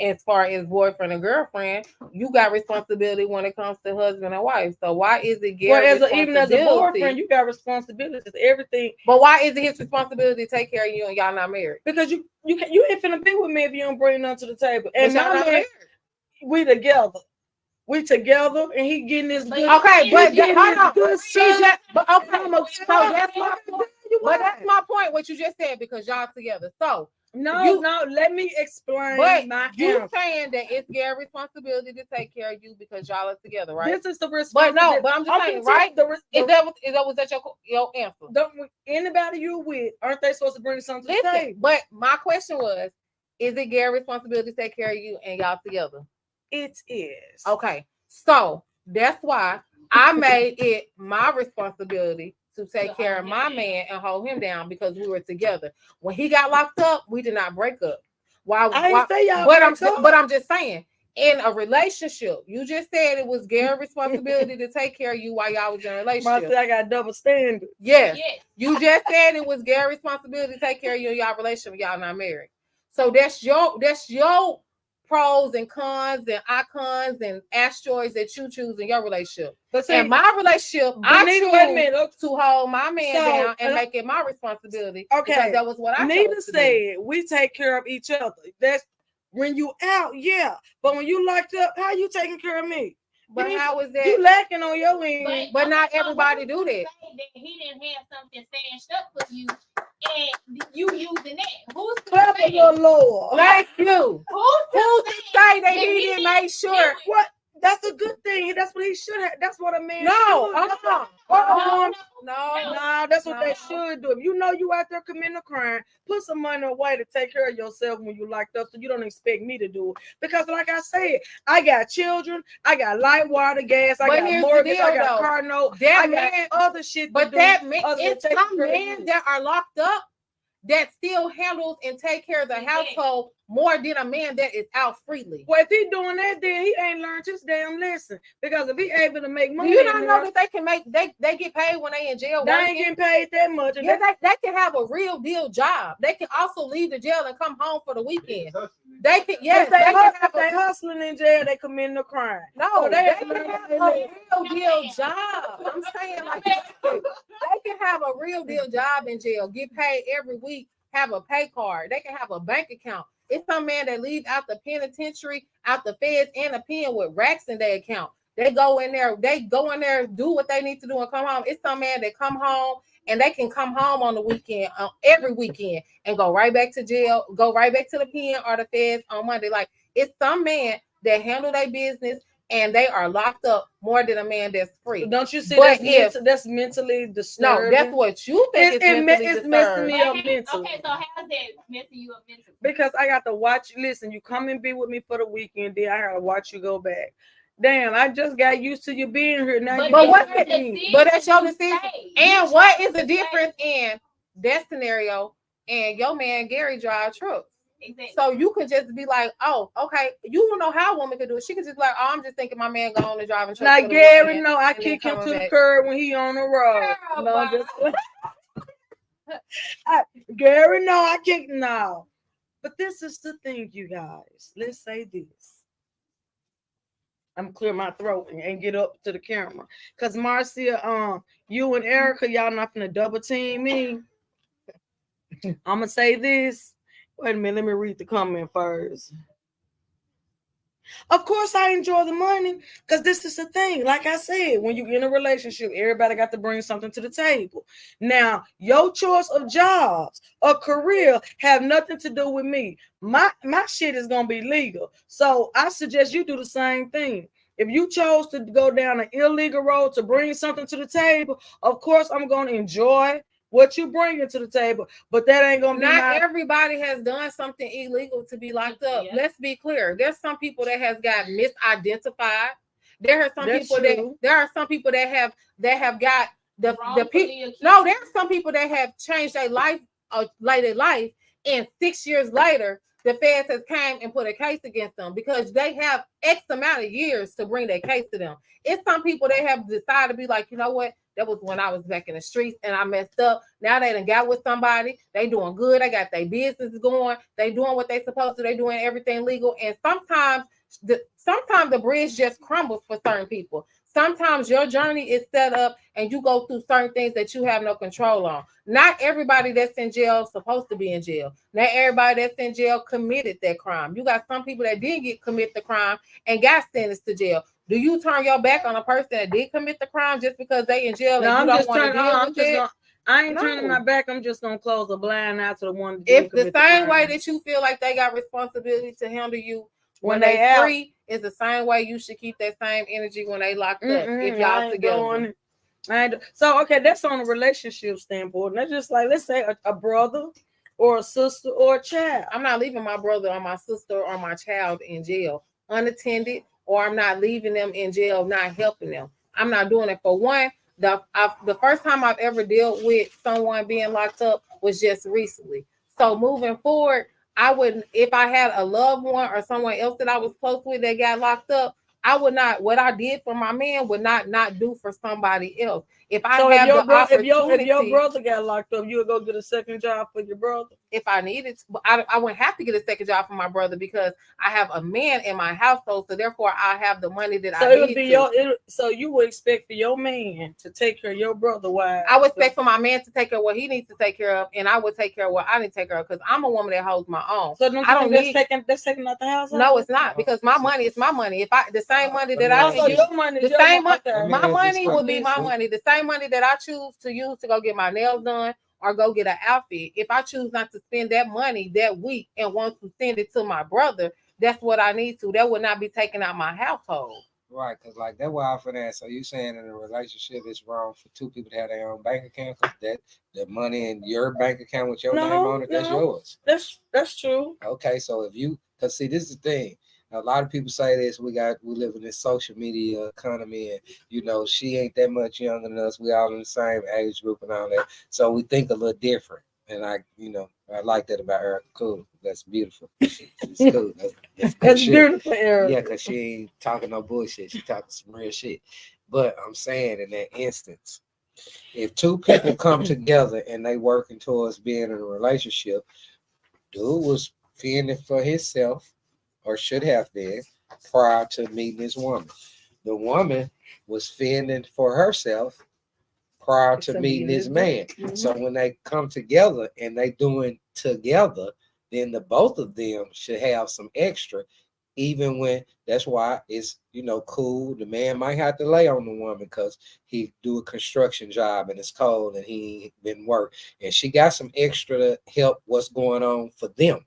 S2: as far as boyfriend and girlfriend, you got responsibility when it comes to husband and wife. So why is it Gary's
S1: even as a boyfriend, you got responsibilities, everything.
S2: But why is it his responsibility to take care of you and y'all not married?
S1: Because you ain't finna be with me if you don't bring nothing to the table. And
S2: y'all not married.
S1: We together. We together, and he getting this good.
S2: Okay, but hold on.
S1: Good
S2: but okay, so that's my point. What you just said, because y'all together. So
S1: no, let me explain.
S2: But
S1: my
S2: you
S1: answer.
S2: saying that it's Gary's responsibility to take care of you because y'all are together, right?
S1: This is the responsibility.
S2: But I'm just saying, right? Is that your answer?
S1: Anybody you with, aren't they supposed to bring something to the table?
S2: But my question was, is it Gary's responsibility to take care of you and y'all together?
S1: It is.
S2: Okay, so that's why I made it my responsibility to take care of my man and hold him down because we were together. When he got locked up, we did not break up. Why? But I'm just saying, in a relationship, you just said it was Gary's responsibility to take care of you while y'all was in a relationship.
S1: I got double standard.
S2: Yes. You just said it was Gary's responsibility to take care of you in y'all relationship. Y'all not married, so that's your pros and cons and icons and asteroids that you choose in your relationship. But in my relationship, I choose to hold my man down and make it my responsibility. Okay, because that was what I
S1: Nita said. We take care of each other. That's when you out, yeah. But when you locked up, how you taking care of me?
S2: But how is that?
S1: You lacking on your end.
S2: But not everybody do that.
S4: He didn't have something stashed up for you, and you using that. Who's
S1: clap a little lower?
S2: Thank you. Who's to say that he didn't make sure?
S1: What? That's a good thing. That's what he should have. That's what a man should.
S2: No,
S1: that's what they should do. If you know you out there committing a crime, put some money away to take care of yourself when you locked up, so you don't expect me to do it. Because like I said, I got children, I got light, water, gas, I got mortgage, I got car note, I got other shit.
S2: But that man, it's some men that are locked up that still handles and take care of the household more than a man that is out freely.
S1: Well, if he doing that, then he ain't learned his damn lesson. Because if he able to make money,
S2: you don't know that they can make they get paid when they in jail.
S1: They ain't getting paid that much.
S2: Yeah, they can have a real deal job. They can also leave the jail and come home for the weekend. They can, yes,
S1: they hustling in jail. They committing a crime.
S2: No, so they can have a real deal job. I'm saying like they can have a real deal job in jail, get paid every week, have a pay card. They can have a bank account. It's some man that leave out the penitentiary, out the feds, and a pen with racks in their account. They go in there, do what they need to do and come home. It's some man that come home and they can come home on the weekend, every weekend, and go right back to jail, go right back to the pen or the feds on Monday. Like, it's some man that handle their business and they are locked up more than a man that's free.
S1: Don't you see that's mentally disturbing?
S2: No, that's what you think
S1: it's messing me up mentally.
S4: Okay, so how's that messing you up mentally?
S1: Because I got to watch. Listen, you come and be with me for the weekend, then I got to watch you go back. Damn, I just got used to you being here. Now,
S2: but that's your decision. And what is the difference in that scenario and your man Gary drive trucks? Exactly. So you can just be like, oh, okay. You don't know how a woman can do it. She can just be like, oh, I'm just thinking my man going to driving truck.
S1: Now Gary, no, I kick him to the curb when he on the road. No, Gary, no, I kick no. But this is the thing, you guys. Let's say this. I'm clear my throat and get up to the camera. Cause Marcia, you and Erica, y'all not gonna double team me. I'm gonna say this. Wait a minute, let me read the comment first. Of course, I enjoy the money because this is the thing. Like I said, when you're in a relationship, everybody got to bring something to the table. Now, your choice of jobs or career have nothing to do with me. My shit is gonna be legal. So I suggest you do the same thing. If you chose to go down an illegal road to bring something to the table, of course, I'm gonna enjoy what you bringing to the table, but that ain't gonna be.
S2: Not everybody has done something illegal to be locked up. Yeah. Let's be clear. There's some people that has got misidentified. There are some people that have got the people. No, there are some people that have changed their life, and 6 years later the feds has came and put a case against them because they have X amount of years to bring their case to them. It's some people that have decided to be like, you know what? That was when I was back in the streets and I messed up. Now they done got with somebody. They doing good. They got their business going. They doing what they supposed to. They doing everything legal. And sometimes the bridge just crumbles for certain people. Sometimes your journey is set up and you go through certain things that you have no control on. Not everybody that's in jail is supposed to be in jail. Not everybody that's in jail committed that crime. You got some people that didn't commit the crime and got sentenced to jail. Do you turn your back on a person that did commit the crime just because they in jail
S1: No,
S2: and
S1: I'm
S2: you don't
S1: just
S2: want to
S1: turning.
S2: deal
S1: I'm
S2: with
S1: just
S2: it?
S1: gonna. I ain't
S2: No.
S1: turning my back. I'm just gonna close a blind eye to the one. That
S2: If
S1: didn't
S2: the
S1: commit
S2: same way
S1: crime.
S2: that you feel like they got responsibility to handle you when
S1: When
S2: they
S1: they out.
S2: free, is the same way you should keep that same energy when they locked up. If
S1: I
S2: y'all
S1: ain't
S2: together.
S1: doing it. So okay, that's on a relationship standpoint. That's just like, let's say a brother or a sister or a child.
S2: I'm not leaving my brother or my sister or my child in jail unattended, or I'm not leaving them in jail, not helping them. I'm not doing it. For one, the first time I've ever dealt with someone being locked up was just recently. So moving forward, I wouldn't, if I had a loved one or someone else that I was close with that got locked up, I would not, what I did for my man would not do for somebody else. If I
S1: So
S2: have the
S1: if your
S2: opportunity,
S1: brother got locked up, you would go get a second job for your brother.
S2: if I needed to, I wouldn't have to get a second job for my brother because I have a man in my household, so therefore I have the money that
S1: So
S2: I
S1: it would
S2: need
S1: be
S2: to.
S1: so you would expect for your man to take care of your brother while
S2: I would expect for my man to take care of what he needs to take care of, and I would take care of what I need to take care of because I'm a woman that holds my own.
S1: So don't
S2: I don't need.
S1: that's taking out the house.
S2: No, it's not because my money is my money. If I the same money that I
S1: So
S2: can use,
S1: your money is
S2: the
S1: your
S2: same
S1: money.
S2: money, my money will be my money. The same money that I choose to use to go get my nails done or go get an outfit. If I choose not to spend that money that week and want to send it to my brother, that's what I need to. That would not be taken out my household.
S3: Right, because like that's why I for that. So you saying in a relationship it's wrong for two people to have their own bank account because that the money in your bank account with your name on it, that's yours.
S1: That's true.
S3: Okay, so if you, because see, this is the thing. A lot of people say this. We live in this social media economy, and she ain't that much younger than us. We all in the same age group and all that, so we think a little different. And I like that about her. Cool, that's beautiful. It's cool.
S1: That's beautiful, Eric.
S3: Yeah, because she ain't talking no bullshit. She talking some real shit. But I'm saying in that instance, if two people come together and they working towards being in a relationship, dude was fending for himself, or should have been, prior to meeting his woman. The woman was fending for herself prior to meeting this man. Mm-hmm. So when they come together and they doing together, then the both of them should have some extra. Even when that's why it's cool. The man might have to lay on the woman because he do a construction job and it's cold and he ain't been work, and she got some extra to help what's going on for them,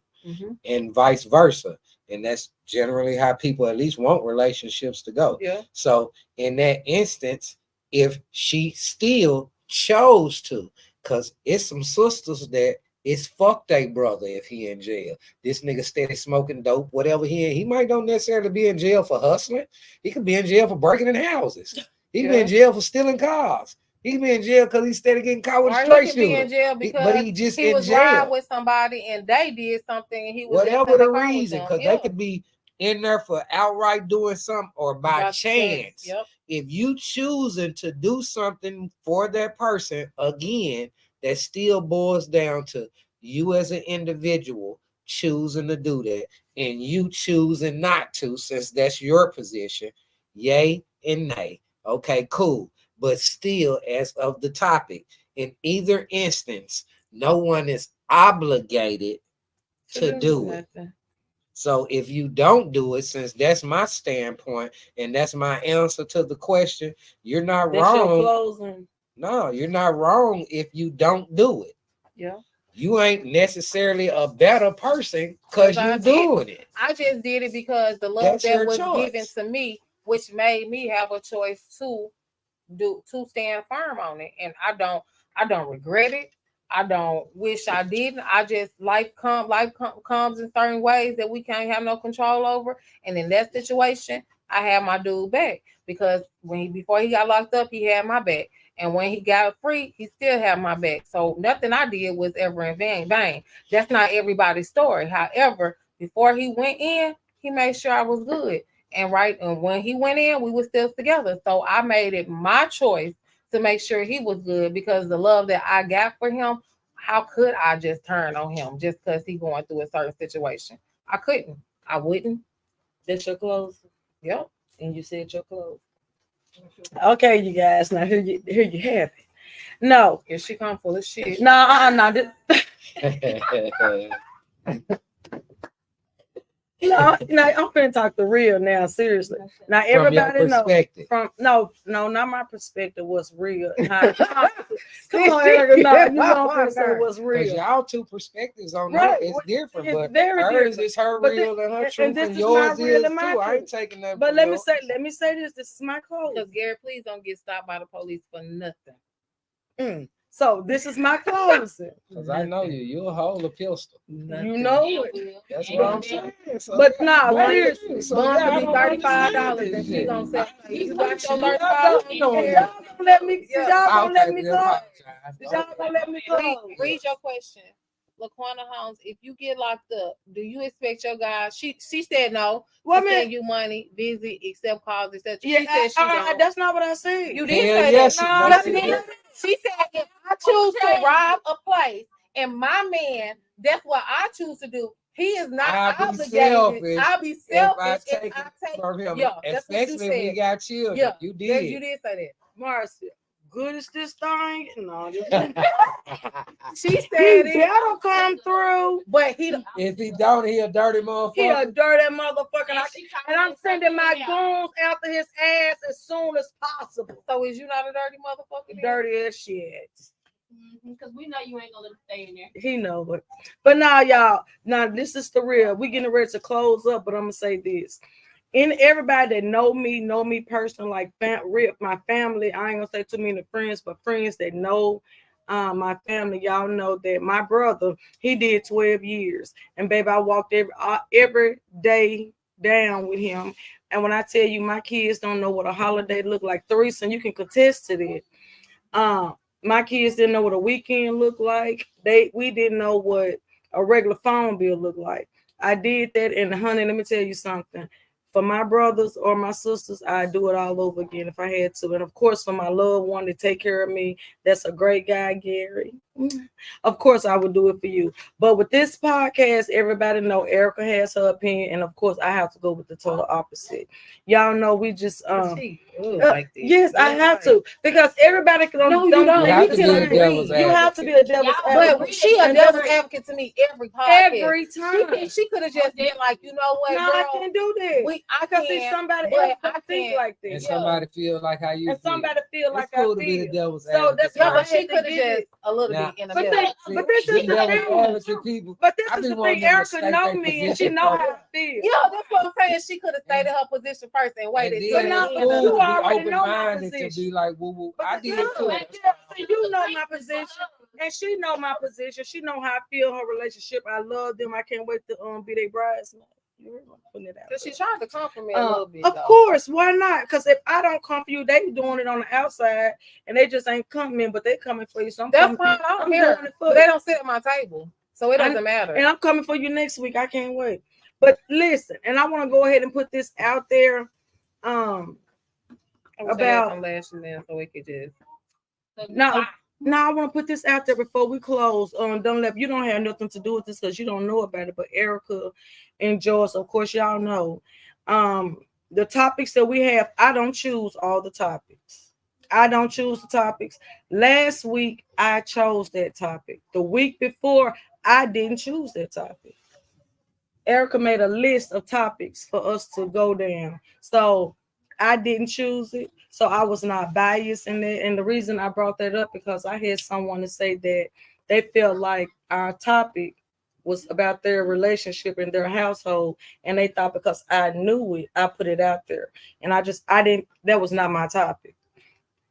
S3: and vice versa. And that's generally how people at least want relationships to go. Yeah. So in that instance, if she still chose to, because it's some sisters that it's fuck they brother if he in jail. This nigga steady smoking dope, whatever he might don't necessarily be in jail for hustling. He could be in jail for breaking in houses. He could be in jail for stealing cars. He could be in jail because he's steady getting caught with a straight shooter. He could be in jail because he was riding with somebody and they did something and he was whatever the reason, because they could be in there for outright doing something or by chance. Yep. If you choosing to do something for that person, again, that still boils down to you as an individual choosing to do that and you choosing not to, since that's your position. Yay and nay. Okay, cool. But still, as of the topic, in either instance, no one is obligated to do it. So if you don't do it, since that's my standpoint and that's my answer to the question, you're not wrong. Your closing. No, you're not wrong if you don't do it. Yeah. You ain't necessarily a better person because you're doing it.
S2: I just did it because the love that was given to me, which made me have a choice to stand firm on it. And I don't regret it. I don't wish I didn't. I just life comes in certain ways that we can't have no control over. And in that situation, I had my dude back because before he got locked up, he had my back. And when he got free, he still had my back. So nothing I did was ever in vain. That's not everybody's story. However, Before he went in, he made sure I was good. And when he went in, we were still together. So I made it my choice to make sure he was good because the love that I got for him, how could I just turn on him just because he going through a certain situation? I couldn't. I wouldn't.
S1: That's your clothes.
S2: Yep.
S1: And you said your clothes. Okay, you guys. Now here you have it. No.
S2: If she come full of shit.
S1: No, no, I'm finna talk the real now, seriously. Now everybody knows not my perspective was real. Come on, Erica, no, you know I'm finna say what's real.
S3: Because y'all two perspectives on
S1: Right.
S3: that is different,
S1: It's
S3: but
S1: very
S3: hers
S1: different.
S3: is her
S1: But
S3: real and her
S1: and
S3: truth,
S1: this
S3: and
S1: is my
S3: yours
S1: real
S3: is
S1: and my
S3: too. I ain't
S1: truth.
S3: taking that.
S1: But
S3: from
S1: let
S3: yours.
S1: me say this. This is my clothes.
S2: Because Gary, please don't get stopped by the police for nothing.
S1: So this is my clothes.
S3: Because I know you'll hold a pistol.
S1: You know it.
S3: That's what I'm saying. So,
S1: But nah,
S3: boy,
S1: seriously.
S3: so
S2: Bun
S3: y'all
S2: could be
S3: don't understand
S2: $35
S3: this
S2: and she
S3: shit.
S2: gonna say, you got your
S3: Y'all
S2: $35.
S3: don't
S1: Y'all
S3: know.
S1: gonna let me
S2: Yeah.
S1: y'all gonna let me
S3: Okay,
S1: close.
S3: apologize.
S1: Y'all gonna let me close.
S2: Read your question. Laquana Holmes, if you get locked up, do you expect your guy? She said no.
S1: Well,
S2: To
S1: man,
S2: send you money, visit, accept calls, etc.
S1: yeah,
S2: She said she don't.
S1: that's not what I said.
S2: You did
S3: Hell
S2: say
S3: yes,
S2: that.
S1: No,
S2: Yes,
S1: she
S2: you did. She said if I choose to rob a place and my man, that's what I choose to do. He is not
S3: I'll be
S2: obligated.
S3: selfish
S2: I'll be
S3: if
S2: selfish
S3: I
S2: if
S3: take
S2: I
S3: it
S2: take.
S3: from him.
S2: Yeah, that's what you
S3: Especially if we
S2: said.
S3: got children.
S2: Yeah,
S3: You
S2: yeah,
S3: did.
S2: you did say that.
S1: Marcia, good as this thing? No,
S2: She
S1: he
S2: said it,
S1: better come through.
S2: but he
S3: If he don't, he a dirty motherfucker.
S1: He a dirty motherfucker. And I'm sending my goons after his ass as soon as possible.
S2: So is you not a dirty motherfucker? Then?
S1: Dirty as shit.
S4: Because we know you ain't gonna let him stay in there.
S1: He know it. But now, y'all, this is the real. We getting ready to close up, but I'm gonna say this. In everybody that know me personally, like my family, I ain't gonna say too many friends, but friends that know my family, y'all know that my brother, he did 12 years. And baby, I walked every day down with him. And when I tell you my kids don't know what a holiday look like, Theresa, you can contest to that. My kids didn't know what a weekend looked like. We didn't know what a regular phone bill looked like. I did that, and honey, let me tell you something. For my brothers or my sisters, I'd do it all over again if I had to. And of course, for my loved one to take care of me, that's a great guy, Gary. Of course, I would do it for you. But with this podcast, everybody know Erica has her opinion, and of course, I have to go with the total opposite. Y'all know we just yes, I have to, because everybody can
S2: no, you don't.
S3: You have to be a devil's
S1: You have to be a devil's
S2: But
S1: advocate.
S2: she a devil's advocate to me every podcast.
S1: Every time.
S2: She could have just been like, you know what,
S1: No,
S2: girl,
S1: I can't do that.
S2: I
S1: Because
S2: can,
S1: somebody
S2: but
S1: else don't think like
S3: And
S1: this.
S3: somebody feel like how you
S1: And
S3: feel.
S1: somebody feel like
S3: It's cool
S1: I
S3: to be the
S1: feel.
S3: devil's
S1: So
S3: advocate.
S1: that's
S2: yeah,
S1: why I
S2: but she
S1: had to
S2: could have
S1: get
S2: just
S1: it.
S2: a little
S3: Now,
S2: bit in the
S1: But
S2: middle.
S1: this is the
S3: devil's
S1: thing.
S3: advocate people.
S1: But this
S3: I
S1: is
S3: be
S1: the
S3: wanting
S1: thing.
S3: them to
S1: Erica
S3: state
S1: know
S3: their
S1: me, and she
S3: position
S1: know
S3: first.
S1: how I feel.
S2: Yeah, that's what I'm saying. She could have stayed in her position first and waited.
S3: And
S2: till
S3: then
S2: the
S1: now,
S3: it's
S2: end
S3: cool
S2: of
S1: you
S3: to
S2: the-
S3: be
S1: already know my
S3: open-minded to
S1: position.
S3: be like, woo woo.
S1: But
S3: I did
S1: no,
S3: too.
S1: so you know my position, and she know my position. She know how I feel her relationship. I love them. I can't wait to be their bridesmaid. You heard me putting it out.
S2: Cause she tried to come for me a little bit.
S1: Of course, why not? Because if I don't come for you, they doing it on the outside, and they just ain't coming, but they coming for you. So
S2: That's fine. I don't care. But they don't sit at my table, so it doesn't matter.
S1: And I'm coming for you next week. I can't wait. But listen, and I want to go ahead and put this out there. About
S2: some lashes in so we could just
S1: now I want to put this out there before we close. Dunlap, you don't have nothing to do with this because you don't know about it, but Erica and Joyce, of course, y'all know. The topics that we have, I don't choose all the topics. I don't choose the topics. Last week I chose that topic. The week before I didn't choose that topic. Erica made a list of topics for us to go down. So I didn't choose it. So I was not biased in it. And the reason I brought that up because I had someone to say that they felt like our topic was about their relationship in their household. And they thought because I knew it, I put it out there. And I didn't, that was not my topic.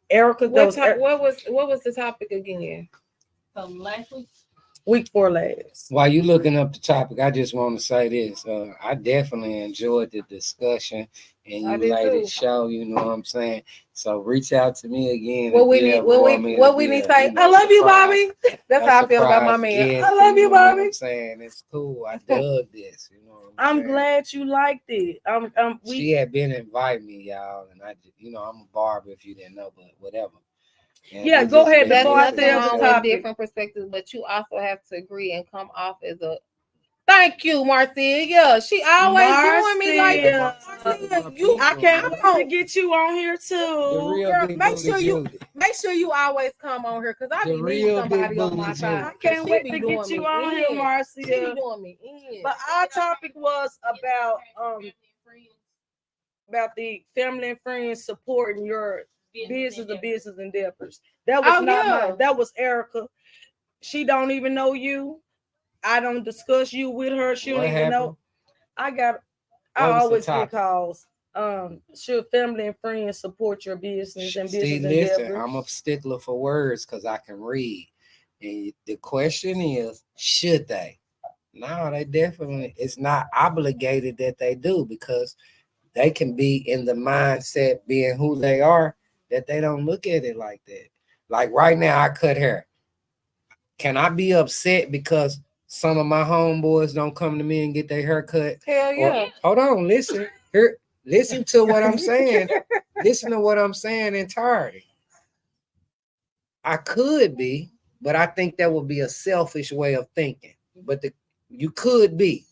S1: Erica,
S2: what was the topic again?
S4: Last week.
S1: Week 4 last.
S3: While you looking up the topic, I just want to say this. I definitely enjoyed the discussion and
S2: I
S3: you
S2: did
S3: laid
S2: too.
S3: it show. You know what I'm saying? So reach out to me again.
S2: What
S3: if
S2: we
S3: you
S2: need,
S3: ever want me to
S2: what we
S3: be
S2: need to
S3: a,
S2: say.
S3: you know,
S2: I love you,
S3: surprise-
S2: Bobby. That's
S3: a
S2: how I feel about my
S3: surprise
S2: man.
S3: guest,
S2: I love you,
S3: know what I'm
S2: Bobby.
S3: saying? It's cool. I dug this. You know what
S1: I'm
S3: saying?
S1: glad you liked it.
S3: She had been inviting me, y'all, and I just, I'm a barber if you didn't know, but whatever. And
S1: Yeah,
S3: we
S1: go
S3: just
S1: ahead
S3: been
S2: That's
S1: before I
S3: missing
S1: say
S2: nothing
S1: the
S3: each
S2: wrong
S3: other.
S2: with
S1: topic.
S2: different perspectives, but you also have to agree and come off as a. Thank you, Marcia. Yeah, she always doing me like
S1: Marcia.
S2: Marcia, you.
S1: I can't wait to
S2: on.
S1: get you on here
S3: The
S1: too.
S3: real
S2: Girl,
S3: big
S2: make
S3: booty
S2: sure you
S3: Judy.
S2: make sure you always come on here because I
S3: The
S2: be needing
S3: real big
S2: somebody on my
S3: booty
S2: side.
S1: I
S3: Judy.
S1: can't
S2: She
S1: wait
S2: be
S1: to
S2: doing
S1: get you
S2: me
S1: on here,
S2: in.
S1: Marcia.
S2: She be doing me in.
S1: But our topic was about the family and friends supporting your business endeavors. That was
S2: Oh,
S1: not
S2: yeah.
S1: mine. That was Erica. She don't even know you. I don't discuss you with her. She don't
S3: What
S1: even
S3: happened?
S1: know. I got. I
S3: What was the
S1: always get
S3: topic?
S1: calls. Should family and friends support your business and
S3: See,
S1: business
S3: listen,
S1: endeavors?
S3: I'm a stickler for words because I can read. And the question is, should they? No, they definitely, it's not obligated that they do because they can be in the mindset being who they are that they don't look at it like that. Like right now, I cut hair. Can I be upset because some of my homeboys don't come to me and get their hair cut?
S2: Hell yeah.
S3: Hold on, listen. Here, listen to what I'm saying. Listen to what I'm saying entirely. I could be, but I think that would be a selfish way of thinking. But you could be.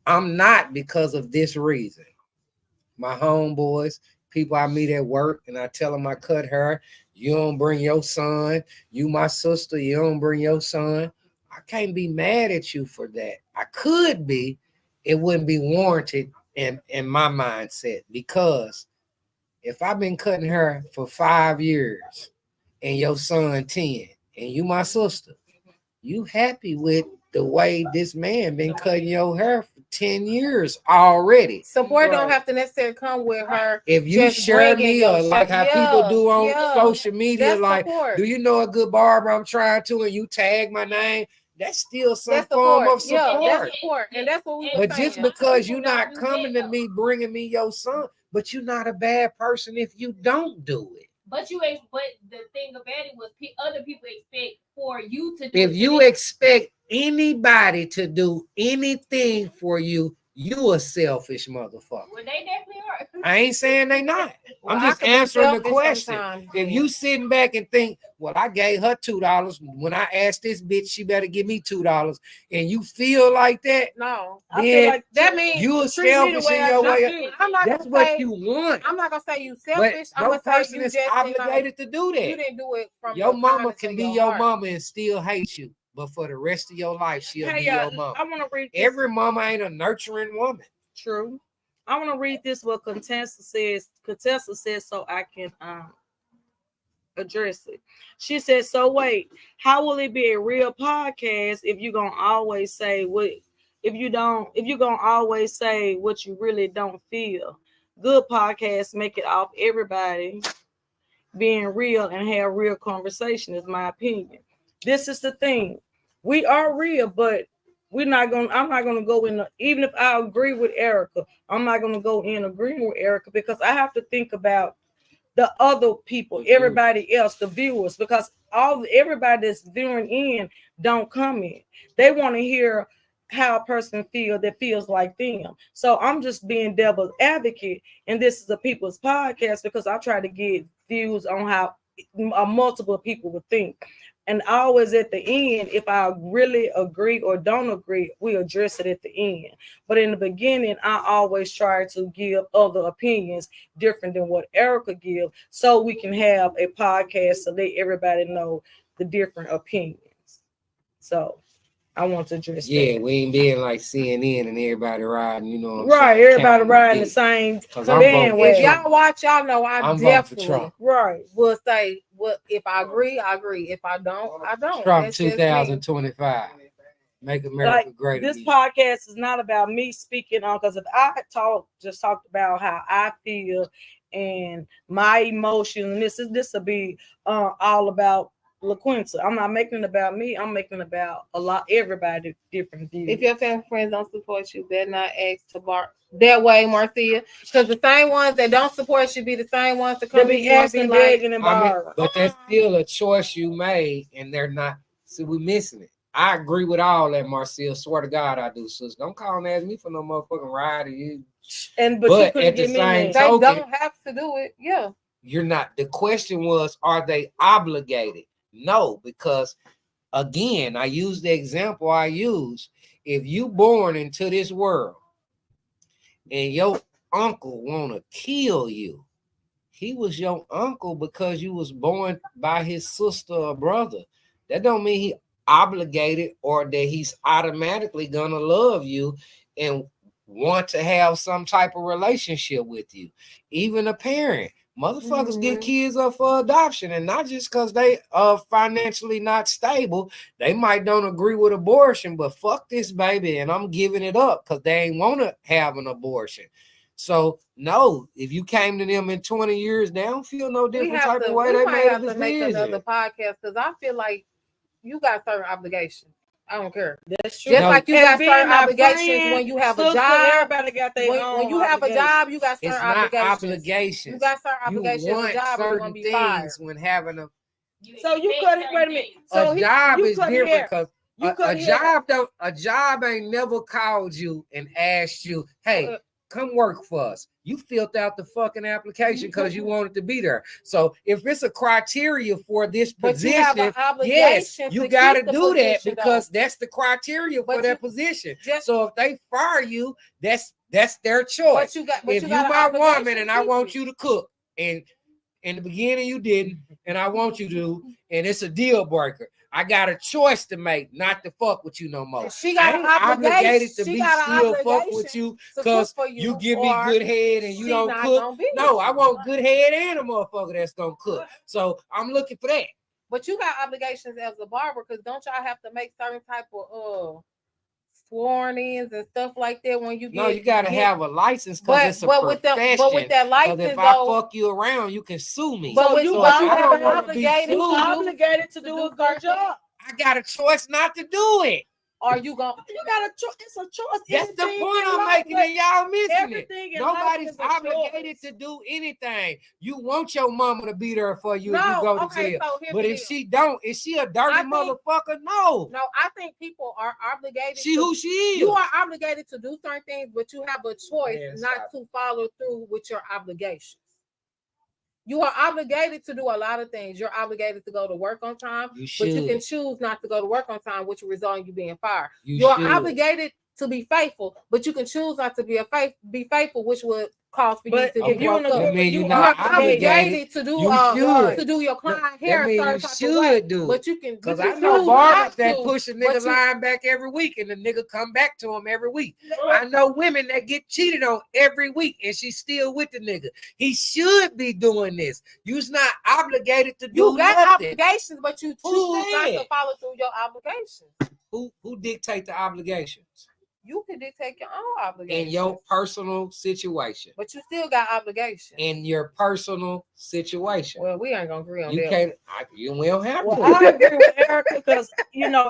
S3: I'm not because of this reason. My homeboys, people I meet at work, and I tell them I cut hair. You don't bring your son. You my sister. You don't bring your son. I can't be mad at you for that. I could be. It wouldn't be warranted in my mindset because if I've been cutting hair for 5 years and your son 10, and you my sister, you happy with the way this man been cutting your hair for 10 years already.
S2: Support don't have to necessarily come with her.
S3: If you
S2: just
S3: share
S2: bringing
S3: me
S2: your
S3: or like how people do on social media,
S2: That's
S3: like,
S2: support.
S3: do you know a good barber I'm trying to, and you tag my name, that's still some
S2: That's
S3: form
S2: support.
S3: of
S2: Yeah,
S3: support.
S2: that's support. And that's what we were
S3: But just
S2: saying.
S3: because you're not coming to me, bringing me your son, but you're not a bad person if you don't do it.
S4: But the thing about it was other people expect for you to do
S3: If
S4: it.
S3: you expect anybody to do anything for you, you a selfish motherfucker.
S4: Well, they definitely are.
S3: I ain't saying they not.
S2: Well,
S3: I'm
S2: I
S3: just
S2: could be
S3: answering the
S2: selfish
S3: question.
S2: sometimes.
S3: If you sitting back and think, well, I gave her $2. When I asked this bitch, she better give me $2, and you feel like that,
S2: No,
S1: I feel
S3: then
S1: like
S2: that means
S1: you
S3: you are
S1: treat me the
S3: selfish
S1: way
S3: in
S1: I
S3: your
S1: treat
S3: way.
S1: you.
S2: I'm not
S3: That's
S2: gonna
S3: what
S2: say
S3: you want.
S2: I'm not gonna say you
S3: But
S2: selfish. I'm
S3: no
S2: gonna say
S3: person
S2: you
S3: is
S2: just
S3: obligated to do that.
S2: You didn't do it from
S3: Your
S2: the
S3: mama
S2: kindness
S3: can
S2: of
S3: be
S2: your
S3: your
S2: heart.
S3: mama and still hate you, but for the rest of your life, she'll
S1: Hey,
S3: be your mama.
S1: I want to read this.
S3: Every mama ain't a nurturing woman.
S1: True. I want to read this what Contessa says. Contessa says so I can address it. She said, "So wait, how will it be a real podcast if you're gonna always say what if you're gonna always say what you really don't feel? Good podcasts make it off everybody being real and have real conversation, is my opinion. This is the thing. We are real, but I'm not gonna go in even if I agree with Erica, I'm not gonna go in agreeing with Erica because I have to think about the other people, everybody else, the viewers, because everybody that's viewing in don't come in. They want to hear how a person that feels like them. So I'm just being devil's advocate, and this is a people's podcast because I try to get views on how multiple people would think. And always at the end, if I really agree or don't agree, we address it at the end. But in the beginning, I always try to give other opinions different than what Erica gives, so we can have a podcast to let everybody know the different opinions. So I want to address
S3: Yeah,
S1: that.
S3: we ain't being like CNN and everybody riding, you know what I'm
S1: Right,
S3: saying?
S1: everybody riding the same
S2: If y'all watch, y'all know I definitely
S1: right
S2: will say, well, if I agree, I agree. If I don't, I don't.
S3: Trump
S2: That's just me.
S3: 2025. Make America
S1: like
S3: great
S1: this
S3: again.
S1: podcast is not about me speaking on, because if I talked about how I feel and my emotions, and this will be all about LaQuinta. I'm not making it about me. I'm making it about everybody different views.
S2: If your family friends don't support you, better not ask to bar that way, Marcia. Because the same ones that don't support you be the same ones that come
S1: They
S2: to
S1: be
S2: you and
S1: asking,
S2: be like,
S1: begging, and
S3: I mean,
S1: borrowing.
S3: but that's still a choice you made, and they're not. See, we're missing it. I agree with all that, Marcia. Swear to God, I do, sis. Don't call and ask me for no motherfucking ride. But
S1: you
S3: at
S1: couldn't
S3: the
S1: get me
S3: same
S1: none.
S2: they
S3: token,
S2: don't have to do it. Yeah.
S3: you're not. The question was, are they obligated? No, because again, I use the example I use. If you born into this world and your uncle want to kill you, he was your uncle because you was born by his sister or brother. That don't mean he obligated or that he's automatically gonna love you and want to have some type of relationship with you. Even a parent. Motherfuckers get kids up for adoption, and not just because they are financially not stable. They might don't agree with abortion, but fuck this baby, and I'm giving it up because they ain't want to have an abortion. So no, if you came to them in 20 years, they don't feel no different type of way. They
S2: might
S3: made a
S2: have to make
S3: decision.
S2: another podcast because I feel like you got certain obligations. I don't care.
S1: That's true.
S2: Just
S3: No.
S2: like you
S1: And
S2: got
S1: being
S2: certain
S1: my
S2: obligations
S1: friend,
S2: when you have a
S1: sister,
S2: job.
S1: everybody got their own
S2: When you have a
S1: obligations.
S2: job, you got certain
S3: It's not
S2: obligations.
S3: obligations.
S2: You got certain
S3: You
S2: obligations. A
S3: want
S2: job, or you're gonna
S3: certain
S2: be fired.
S3: things when having a
S1: So you cut it. Wait a minute. So
S3: a job
S1: you
S3: is
S1: cut
S3: different
S1: hair.
S3: because
S1: You
S3: a
S1: cut hair.
S3: job ain't never called you and asked you, hey, come work for us. You filled out the fucking application because you wanted to be there. So if it's a criteria for this
S2: But you have
S3: position,
S2: an obligation
S3: yes,
S2: to
S3: you got to
S2: keep the
S3: do that
S2: position,
S3: because that's the criteria for
S2: But
S3: that
S2: you-
S3: position.
S2: just-
S3: So if they fire you, that's their choice.
S2: But you got.
S3: If
S2: you
S3: you
S2: got an
S3: my
S2: obligation
S3: woman
S2: to
S3: and I
S2: keep
S3: want
S2: it.
S3: you to cook, and in the beginning you didn't, and I want you to, and it's a deal breaker. I got a choice to make not to fuck with you no more.
S2: She got
S3: I
S2: an
S3: ain't
S2: obligation.
S3: obligated to
S2: She
S3: be
S2: got an
S3: still fuck
S2: obligation
S3: with you
S2: to
S3: because
S2: cook for
S3: you give me
S2: or
S3: good head and you
S2: she
S3: don't
S2: not
S3: cook.
S2: gonna be.
S3: No, I want good head and a motherfucker that's gonna cook. So I'm looking for that.
S2: But you got obligations as a barber because don't y'all have to make certain type of sworn ins and stuff like that when you get?
S3: No, you gotta have a license because it's a profession.
S2: but with that license,
S3: if I
S2: though,
S3: fuck you around, you can sue me.
S2: But
S1: So
S2: with
S1: you
S2: but you
S3: I
S2: have
S3: don't
S2: an
S3: wanna be
S2: obligated,
S3: sued.
S1: obligated to do a good job.
S3: I got a choice not to do it.
S2: Are you gonna?
S1: You got a choice. It's a choice.
S3: That's the
S1: Anything
S3: point
S1: in
S3: I'm
S1: life,
S3: making, and y'all missing it.
S1: everything in life
S3: Nobody's
S1: is a
S3: obligated
S1: choice.
S3: to do anything. You want your mama to be there for you if you
S2: No,
S3: go to
S2: okay.
S3: jail.
S2: So here's
S3: But
S2: the
S3: if
S2: deal.
S3: she don't, is she a dirty
S2: I think-
S3: motherfucker? No.
S2: No, I think people are obligated.
S3: She who she is.
S2: You are obligated to do certain things, but you have a choice
S3: Man,
S2: not
S3: stop.
S2: to follow through with your obligations. You are obligated to do a lot of things. You're obligated to go to work on time,
S3: You
S2: but you can
S3: should.
S2: choose not to go to work on time, which will result in you being fired.
S3: You
S2: You're
S3: should.
S2: obligated to be faithful, but you can choose not to be faithful, which would cause for
S1: But
S2: you to
S1: if
S2: get
S1: you in
S2: broke
S1: a
S2: up.
S3: That mean
S1: you
S3: you're
S2: You're
S3: not
S2: obligated
S3: obligated.
S2: to do
S3: You should.
S2: to do your client
S3: That
S2: hair a
S3: mean
S2: certain
S3: you
S2: type of
S3: should
S2: way,
S3: do.
S2: but you can
S3: Because
S2: but
S3: I
S2: you
S3: know
S2: choose
S3: barbers
S2: not
S3: that
S2: to.
S3: push a
S2: But
S3: nigga
S2: you-
S3: line back every week and the nigga come back to him every week. I know women that get cheated on every week and she's still with the nigga. He should be doing this. You's not obligated to do
S2: You got
S3: nothing.
S2: obligations, but you
S3: Who
S2: choose not to
S3: said?
S2: follow through your obligations.
S3: Who dictate the obligations?
S2: You can dictate your own obligations.
S3: In your personal situation.
S2: But you still got obligations.
S3: In your personal situation.
S2: Well, we ain't gonna agree on
S3: You
S2: that.
S3: can't. We don't have
S1: Well,
S3: to.
S1: I agree with Erica because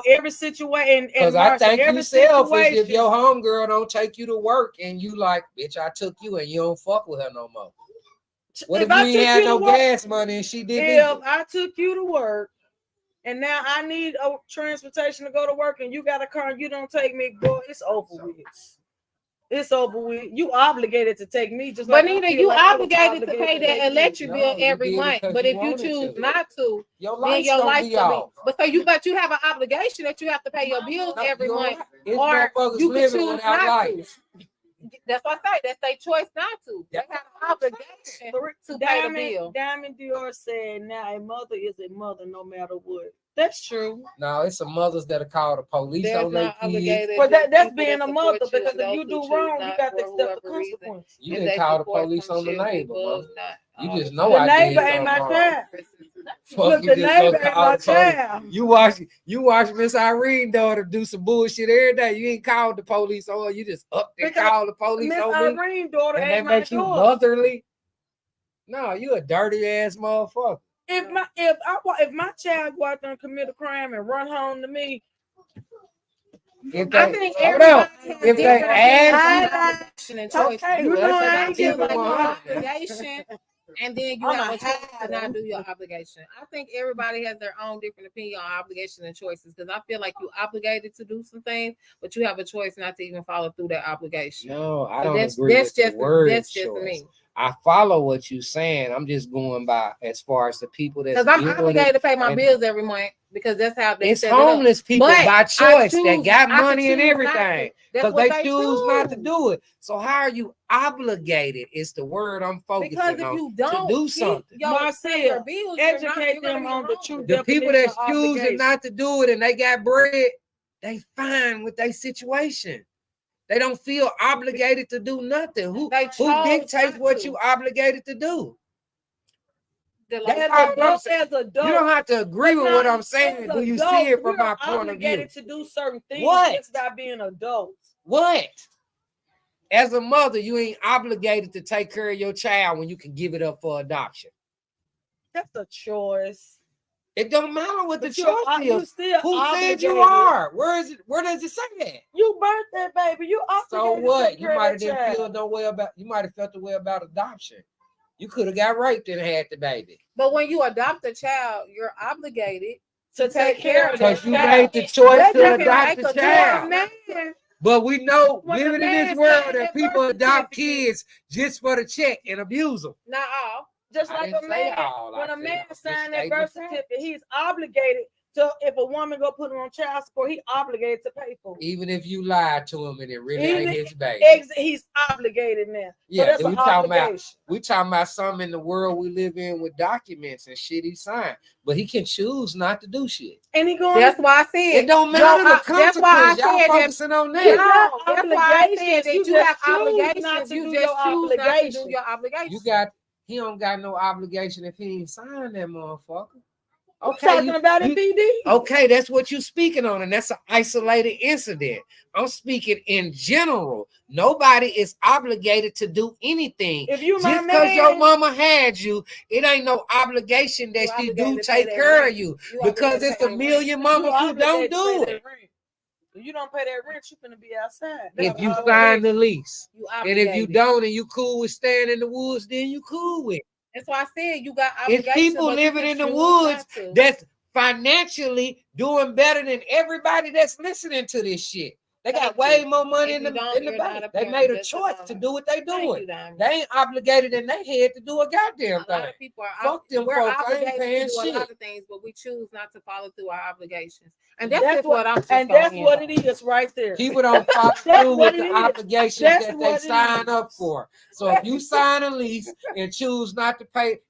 S1: every situation
S3: Because
S1: and
S3: I think
S1: every
S3: you selfish if
S1: situation.
S3: your homegirl don't take you to work and you like, bitch, I took you and you don't fuck with her no more. What if you
S1: I
S3: ain't
S1: took
S3: had
S1: you to
S3: no
S1: work-
S3: gas money and she did
S1: If
S3: neither?
S1: I took you to work and now I need a transportation to go to work and you got a car and you don't take me, boy, it's over with. It's over with. You obligated to take me just
S2: But
S1: like I
S2: neither
S1: feel
S2: you
S1: like I was
S2: obligated to pay
S1: obligated
S2: that
S1: take you.
S2: electric
S3: No,
S2: bill
S3: you
S2: every
S3: did it
S2: month.
S3: 'cause
S2: But
S3: you
S2: if you
S3: wanted
S2: choose
S3: to.
S2: not to,
S3: Your
S2: then
S3: lights
S2: your
S3: gonna
S2: lights
S3: be
S2: gonna
S3: off.
S2: be. But you have an obligation that you have to pay your bills
S3: No,
S2: every
S3: you're
S2: month.
S3: right. It's
S2: Or
S3: motherfuckers
S2: you can
S3: living
S2: choose
S3: without
S2: not
S3: lights.
S2: to. That's what I say. That's their choice not to. They have an obligation to pay the bill.
S1: Diamond Dior said, "Now a mother is a mother, no matter what." That's true.
S3: No, it's some mothers that'll call the police
S2: That's
S3: on their
S2: not
S3: kids.
S2: obligated.
S1: Well,
S2: Just
S1: that's
S2: people
S1: being
S2: that
S1: a mother
S2: support you
S1: because
S2: and
S1: if
S2: those
S1: you
S2: who
S1: do
S2: choose
S1: wrong, you
S2: not
S1: got to
S2: for
S1: accept the
S2: whoever reason.
S1: consequences.
S3: You
S2: If
S3: didn't
S2: they
S3: call the
S2: support
S3: police
S2: some
S3: on the
S2: shit,
S3: neighbor,
S2: people
S3: mother.
S2: not
S3: You
S2: all
S3: just
S2: the
S3: know
S1: The
S2: time.
S3: I did
S1: neighbor ain't my
S3: something wrong.
S1: child.
S3: Fuck,
S1: Look,
S3: you
S1: the
S3: just
S1: neighbor
S3: gonna
S1: ain't
S3: call
S1: my
S3: the police.
S1: child.
S3: You watch Miss Irene daughter do some bullshit every day. You ain't called the police on her. You just up and
S1: Because
S3: call the police
S1: Miss
S3: on me.
S1: Irene daughter
S3: And that
S1: ain't my
S3: makes you
S1: daughter.
S3: motherly. No, you a dirty ass motherfucker.
S1: if my child go out there and commit a crime and run home to me,
S3: If
S2: I
S3: they,
S2: think
S3: hold
S2: everybody
S3: on.
S2: has
S3: If they
S2: different
S3: ask
S2: obligation and choice.
S3: okay,
S1: you
S3: well,
S1: know
S3: that's
S1: I
S2: I
S1: ain't
S2: feel
S3: keep it
S2: like your
S3: 100.
S2: obligation, and then you
S1: I'ma
S2: have a choice
S1: hide
S2: to not
S1: them.
S2: do your obligation. I think everybody has their own different opinion on obligation and choices because I feel like you obligated to do some things, but you have a choice not to even follow through that obligation.
S3: No, I
S2: So
S3: don't
S2: that's
S3: agree with the
S2: just
S3: word
S2: that's just
S3: choice.
S2: me.
S3: I follow what you're saying. I'm just going by as far as the people that's
S2: Because I'm
S3: doing
S2: obligated
S3: it.
S2: to pay my
S3: and
S2: bills every month because that's how they
S3: It's
S2: set it up.
S3: homeless people
S2: But
S3: by
S2: I
S3: choice that
S2: choose-
S3: got
S2: I can
S3: money and
S2: choose not
S3: everything
S2: to. That's
S3: because
S2: what
S3: they
S2: they
S3: choose not to
S2: choose.
S3: do it. So how are you obligated? Is the word I'm focusing
S2: Because if
S3: on
S2: you
S3: to
S2: don't
S3: do
S2: keep
S3: something.
S2: your,
S1: Marcel,
S2: pay your bills, you're
S1: educate
S2: gonna
S1: them
S2: be
S1: on the
S2: homeless.
S1: true
S3: The people
S1: definition
S3: that's
S1: of
S3: choosing
S1: obligation.
S3: not to do it and they got bread, they fine with their situation. They don't feel obligated to do nothing. Who
S2: They chose
S3: dictates
S2: not
S3: what
S2: to.
S3: you obligated to do?
S2: The
S3: That's
S2: like-
S3: all I'm
S1: Adults,
S3: saying.
S1: as adults,
S3: You don't have to agree with what I'm saying. Do you see it from my point of view?
S1: Obligated to do certain things
S3: What?
S1: just by being adults.
S3: What? As a mother, you ain't obligated to take care of your child when you can give it up for adoption.
S1: That's a choice.
S3: It don't matter what the
S1: But
S3: choice
S1: you
S3: is.
S1: still
S3: Who said
S1: obligated.
S3: you are? Where is it? Where does it say that?
S1: You birthed that baby. You
S3: So
S1: obligated to
S3: what?
S1: take
S3: You
S1: care of
S3: might have
S1: that
S3: didn't feel
S1: child.
S3: no way about. You might have felt the way about adoption. You could have got raped and had the baby.
S2: But when you adopt a child, you're obligated
S1: To take care of
S3: Because
S1: that
S3: you
S1: child.
S3: made the choice
S1: That
S3: to
S1: you can
S3: adopt
S2: make
S3: the
S2: a
S3: child.
S2: man.
S3: But we know
S1: When the
S3: living in
S1: man
S3: this world
S1: signed
S3: that
S1: that
S3: people
S1: birth
S3: adopt
S1: certificate.
S3: kids just for the check and abuse them.
S2: Not all.
S1: Just
S3: I
S1: like
S3: didn't
S1: a
S3: say
S1: man,
S3: all.
S1: when
S3: I
S1: a
S3: said
S1: man
S3: just
S1: signed that
S3: stating
S1: birth
S3: the fact.
S1: certificate, he's obligated to. If a woman go put him on child support, he obligated to pay for it.
S3: Even if you lied to him and it really
S1: Even
S3: ain't his baby.
S1: He's obligated now.
S3: Yeah,
S1: So that's
S3: then
S1: an
S3: we talking about
S1: obligation.
S3: we talking about something in the world we live in with documents and shit he signed, but he can choose not to do shit.
S1: And he going.
S2: That's why I said
S3: It don't matter the
S2: that's why I
S3: consequence. Y'all
S2: said that.
S3: focusing on
S1: You
S3: that.
S1: got
S2: No, that's why I said
S1: obligations.
S2: that
S1: You
S2: you have
S1: just choose
S2: obligations.
S1: not to
S2: You
S1: do
S2: just
S1: your
S2: choose not to do
S1: obligation.
S2: your obligation.
S3: He don't got no obligation if he ain't signed that motherfucker.
S1: Okay, talking about it, BD.
S3: Okay, that's what you're speaking on, and that's an isolated incident. I'm speaking in general. Nobody is obligated to do anything.
S1: If you my
S3: Just because
S1: man,
S3: your mama had you, it ain't no obligation that
S2: You
S3: she
S2: obligated
S3: do
S2: to pay
S3: take
S2: that
S3: care
S2: rent.
S3: of you.
S2: You
S3: Because
S2: obligated
S3: it's
S2: to
S3: a
S2: pay
S3: million
S2: rent.
S3: mamas who don't do it.
S1: If you don't pay that rent, you finna be outside.
S3: If
S1: That's
S3: you
S1: an
S3: sign the
S1: obligation.
S3: lease,
S2: You
S3: and if you
S2: obligated.
S3: don't, and you cool with staying in the woods, then you cool with it.
S2: That's why I said you got
S3: It's
S2: obligations.
S3: people
S2: but you
S3: living
S2: can
S3: in the
S2: choose
S3: woods
S2: not to.
S3: that's financially doing better than everybody that's listening to this shit. They got
S2: Thank
S3: way
S2: you.
S3: more money
S2: If
S3: in
S2: you
S3: the
S2: don't, you're
S3: bank.
S2: not a
S3: They
S2: parent,
S3: made a
S2: just
S3: choice
S2: a
S3: to
S2: mama.
S3: do what they
S2: Thank
S3: doing.
S2: you, Diamond.
S3: They ain't obligated in their head to do a
S2: A
S3: goddamn
S2: lot
S3: thing.
S2: of people are
S3: Fuck them
S2: we're
S3: folks. I ain't
S2: obligated
S3: paying
S2: to do a lot
S3: shit.
S2: of things, but we choose not to follow through our obligations. And that's just
S1: what
S2: what I'm just
S1: and
S2: gonna
S1: that's
S2: end
S1: what
S2: on.
S1: it is right there.
S3: People don't follow
S1: That's
S3: through
S1: what
S3: with the
S1: it is.
S3: obligations
S1: That's
S3: that they
S1: what it
S3: sign
S1: is.
S3: up for. So if you sign a lease and choose not to pay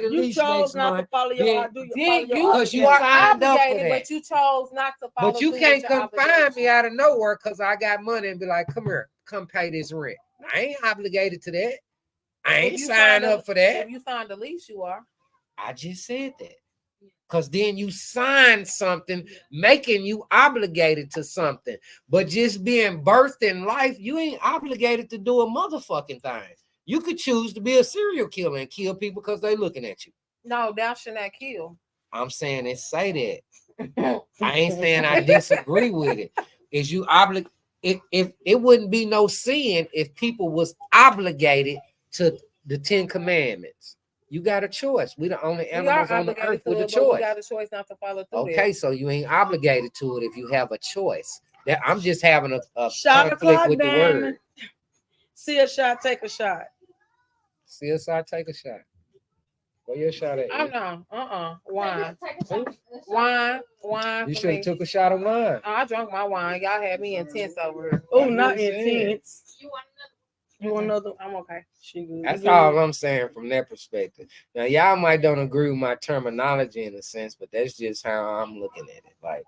S3: the
S1: You
S3: lease
S1: chose
S3: next
S1: not to
S3: month,
S1: follow
S3: then
S1: your follow
S2: Then
S1: your
S2: you
S3: because you
S2: are
S1: obligation.
S3: signed up for
S2: obligated,
S3: that.
S2: but you chose not to follow
S3: But you
S2: through
S3: can't
S2: with your
S3: come find me
S2: obligations.
S3: out of nowhere because I got money and be like, come here, come pay this rent. I ain't obligated to that. I ain't
S2: If you
S3: signed up for that.
S2: If you signed a lease, you are.
S3: I just said that. Because then you signed something making you obligated to something. But just being birthed in life, you ain't obligated to do a motherfucking thing. You could choose to be a serial killer and kill people because they looking at you.
S2: No, thou shalt not kill.
S3: I'm saying it say that. I ain't saying I disagree with it. Is you obligated? If it wouldn't be no sin if people was obligated to the 10 Commandments. You got a choice. We the only animals on the earth with a choice.
S2: We got a choice not to follow through.
S3: Okay, so you ain't obligated to it if you have a choice. That I'm just having a
S1: Shot
S3: conflict with the word.
S1: See a shot, take a shot.
S3: See a shot, take a shot. Where your shot at?
S2: I'm not. Wine.
S3: You should have took a shot of wine.
S2: I drunk my wine. Y'all had me intense over here.
S1: Oh, not intense. You want another?
S2: I'm okay.
S3: That's all I'm saying from that perspective. Now, y'all might don't agree with my terminology in a sense, but that's just how I'm looking at it. Like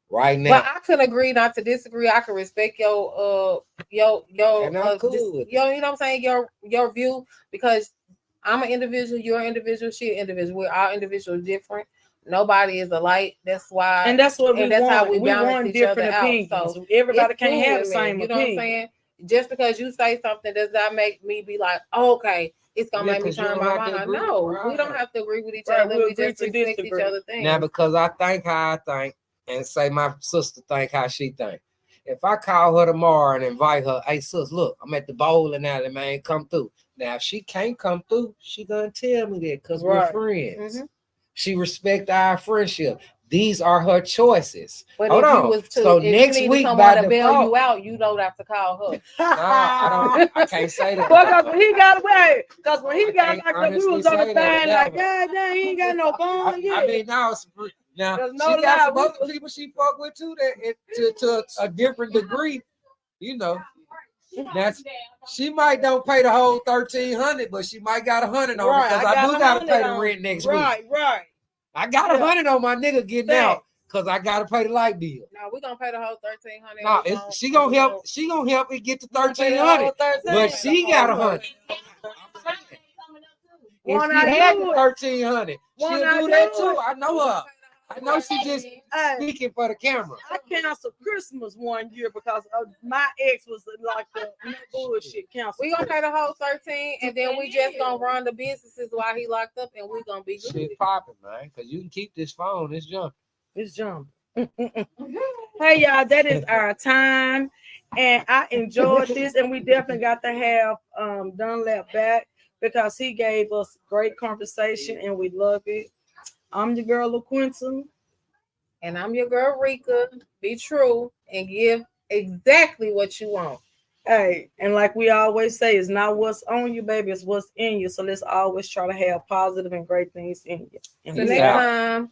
S3: right now.
S2: But I can agree not to disagree. I can respect your
S3: and I'm cool with
S2: you know what I'm saying? Your view, because I'm an individual, you're an individual, she's an individual. We're all individuals different. Nobody is alike. That's why,
S1: and that's what we want.
S2: How we
S1: want different opinions. So everybody can't have the same opinion.
S2: You know what I'm saying? Just because you say something does not make me be like, oh, okay, it's gonna
S3: Yeah,
S2: make me
S3: 'cause you
S2: turn
S3: don't
S2: my
S3: have to
S2: mind.
S3: agree.
S2: No, we
S3: Right.
S2: don't have to agree with each
S1: Right,
S2: other.
S1: we
S2: We
S1: agree
S2: just
S1: to
S2: respect each
S1: disagree.
S2: other things.
S3: Now, because I think how I think, and say my sister think how she think. If I call her tomorrow and invite her, hey sis, look, I'm at the bowling alley, man, come through. Now, if she can't come through, she gonna tell me that because
S1: Right.
S3: we're friends.
S2: Mhm.
S3: She respect our friendship. These are her choices.
S2: But
S3: Hold
S2: if you
S3: on.
S2: was to,
S3: So
S2: if
S3: next
S2: you need
S3: week
S2: someone
S3: by
S2: to bail
S3: default,
S2: you out, you don't have to call her.
S3: I can't say that.
S1: Because when he got away, because when he
S3: I
S1: got
S3: can't
S1: locked up, we
S3: honestly
S1: was on the
S3: say that
S1: thing like,
S3: never.
S1: God damn, he ain't got no bond yet.
S3: I mean, now
S1: There's no
S3: she got
S1: lie,
S3: some
S1: we
S3: other
S1: was-
S3: people she fuck with too that to a different degree, you know. That's she might don't pay the whole 1,300, but she might got 100 on it
S1: Right,
S3: because
S1: I
S3: I
S1: got
S3: do gotta
S1: 100
S3: pay the
S1: on
S3: rent
S1: it.
S3: next week.
S1: Right.
S3: I got
S1: Yeah.
S3: 100 on my nigga getting out because I gotta pay the light bill.
S2: No, we're gonna pay the whole 1,300.
S3: No, she gonna help. She gonna help me get to
S1: Pay the
S3: 1,300,
S1: whole 13.
S3: but she got 100. If
S1: Won't
S3: she
S1: I
S3: had
S1: do
S3: the
S1: it?
S3: 1,300, she'll
S1: Won't I
S3: do that
S1: do
S3: too.
S1: it?
S3: I know her. I know she just
S1: Hey,
S3: speaking for the camera.
S1: I canceled Christmas one year because my ex was like the no bullshit cancel.
S2: We gonna pay the whole 13, and then we just gonna run the businesses while he locked up, and we gonna be good.
S3: Shit popping, man. Because you can keep this phone. It's jumping.
S1: It's jumping. Hey y'all, that is our time, and I enjoyed this, and we definitely got to have Dunlap back because he gave us great conversation, and we love it. I'm your girl LaQuinta.
S2: And I'm your girl Rika. Be true and give exactly what you want.
S1: Hey, and like we always say, it's not what's on you, baby, it's what's in you. So let's always try to have positive and great things in you. And
S2: Till
S1: we
S2: next
S3: out.
S2: time.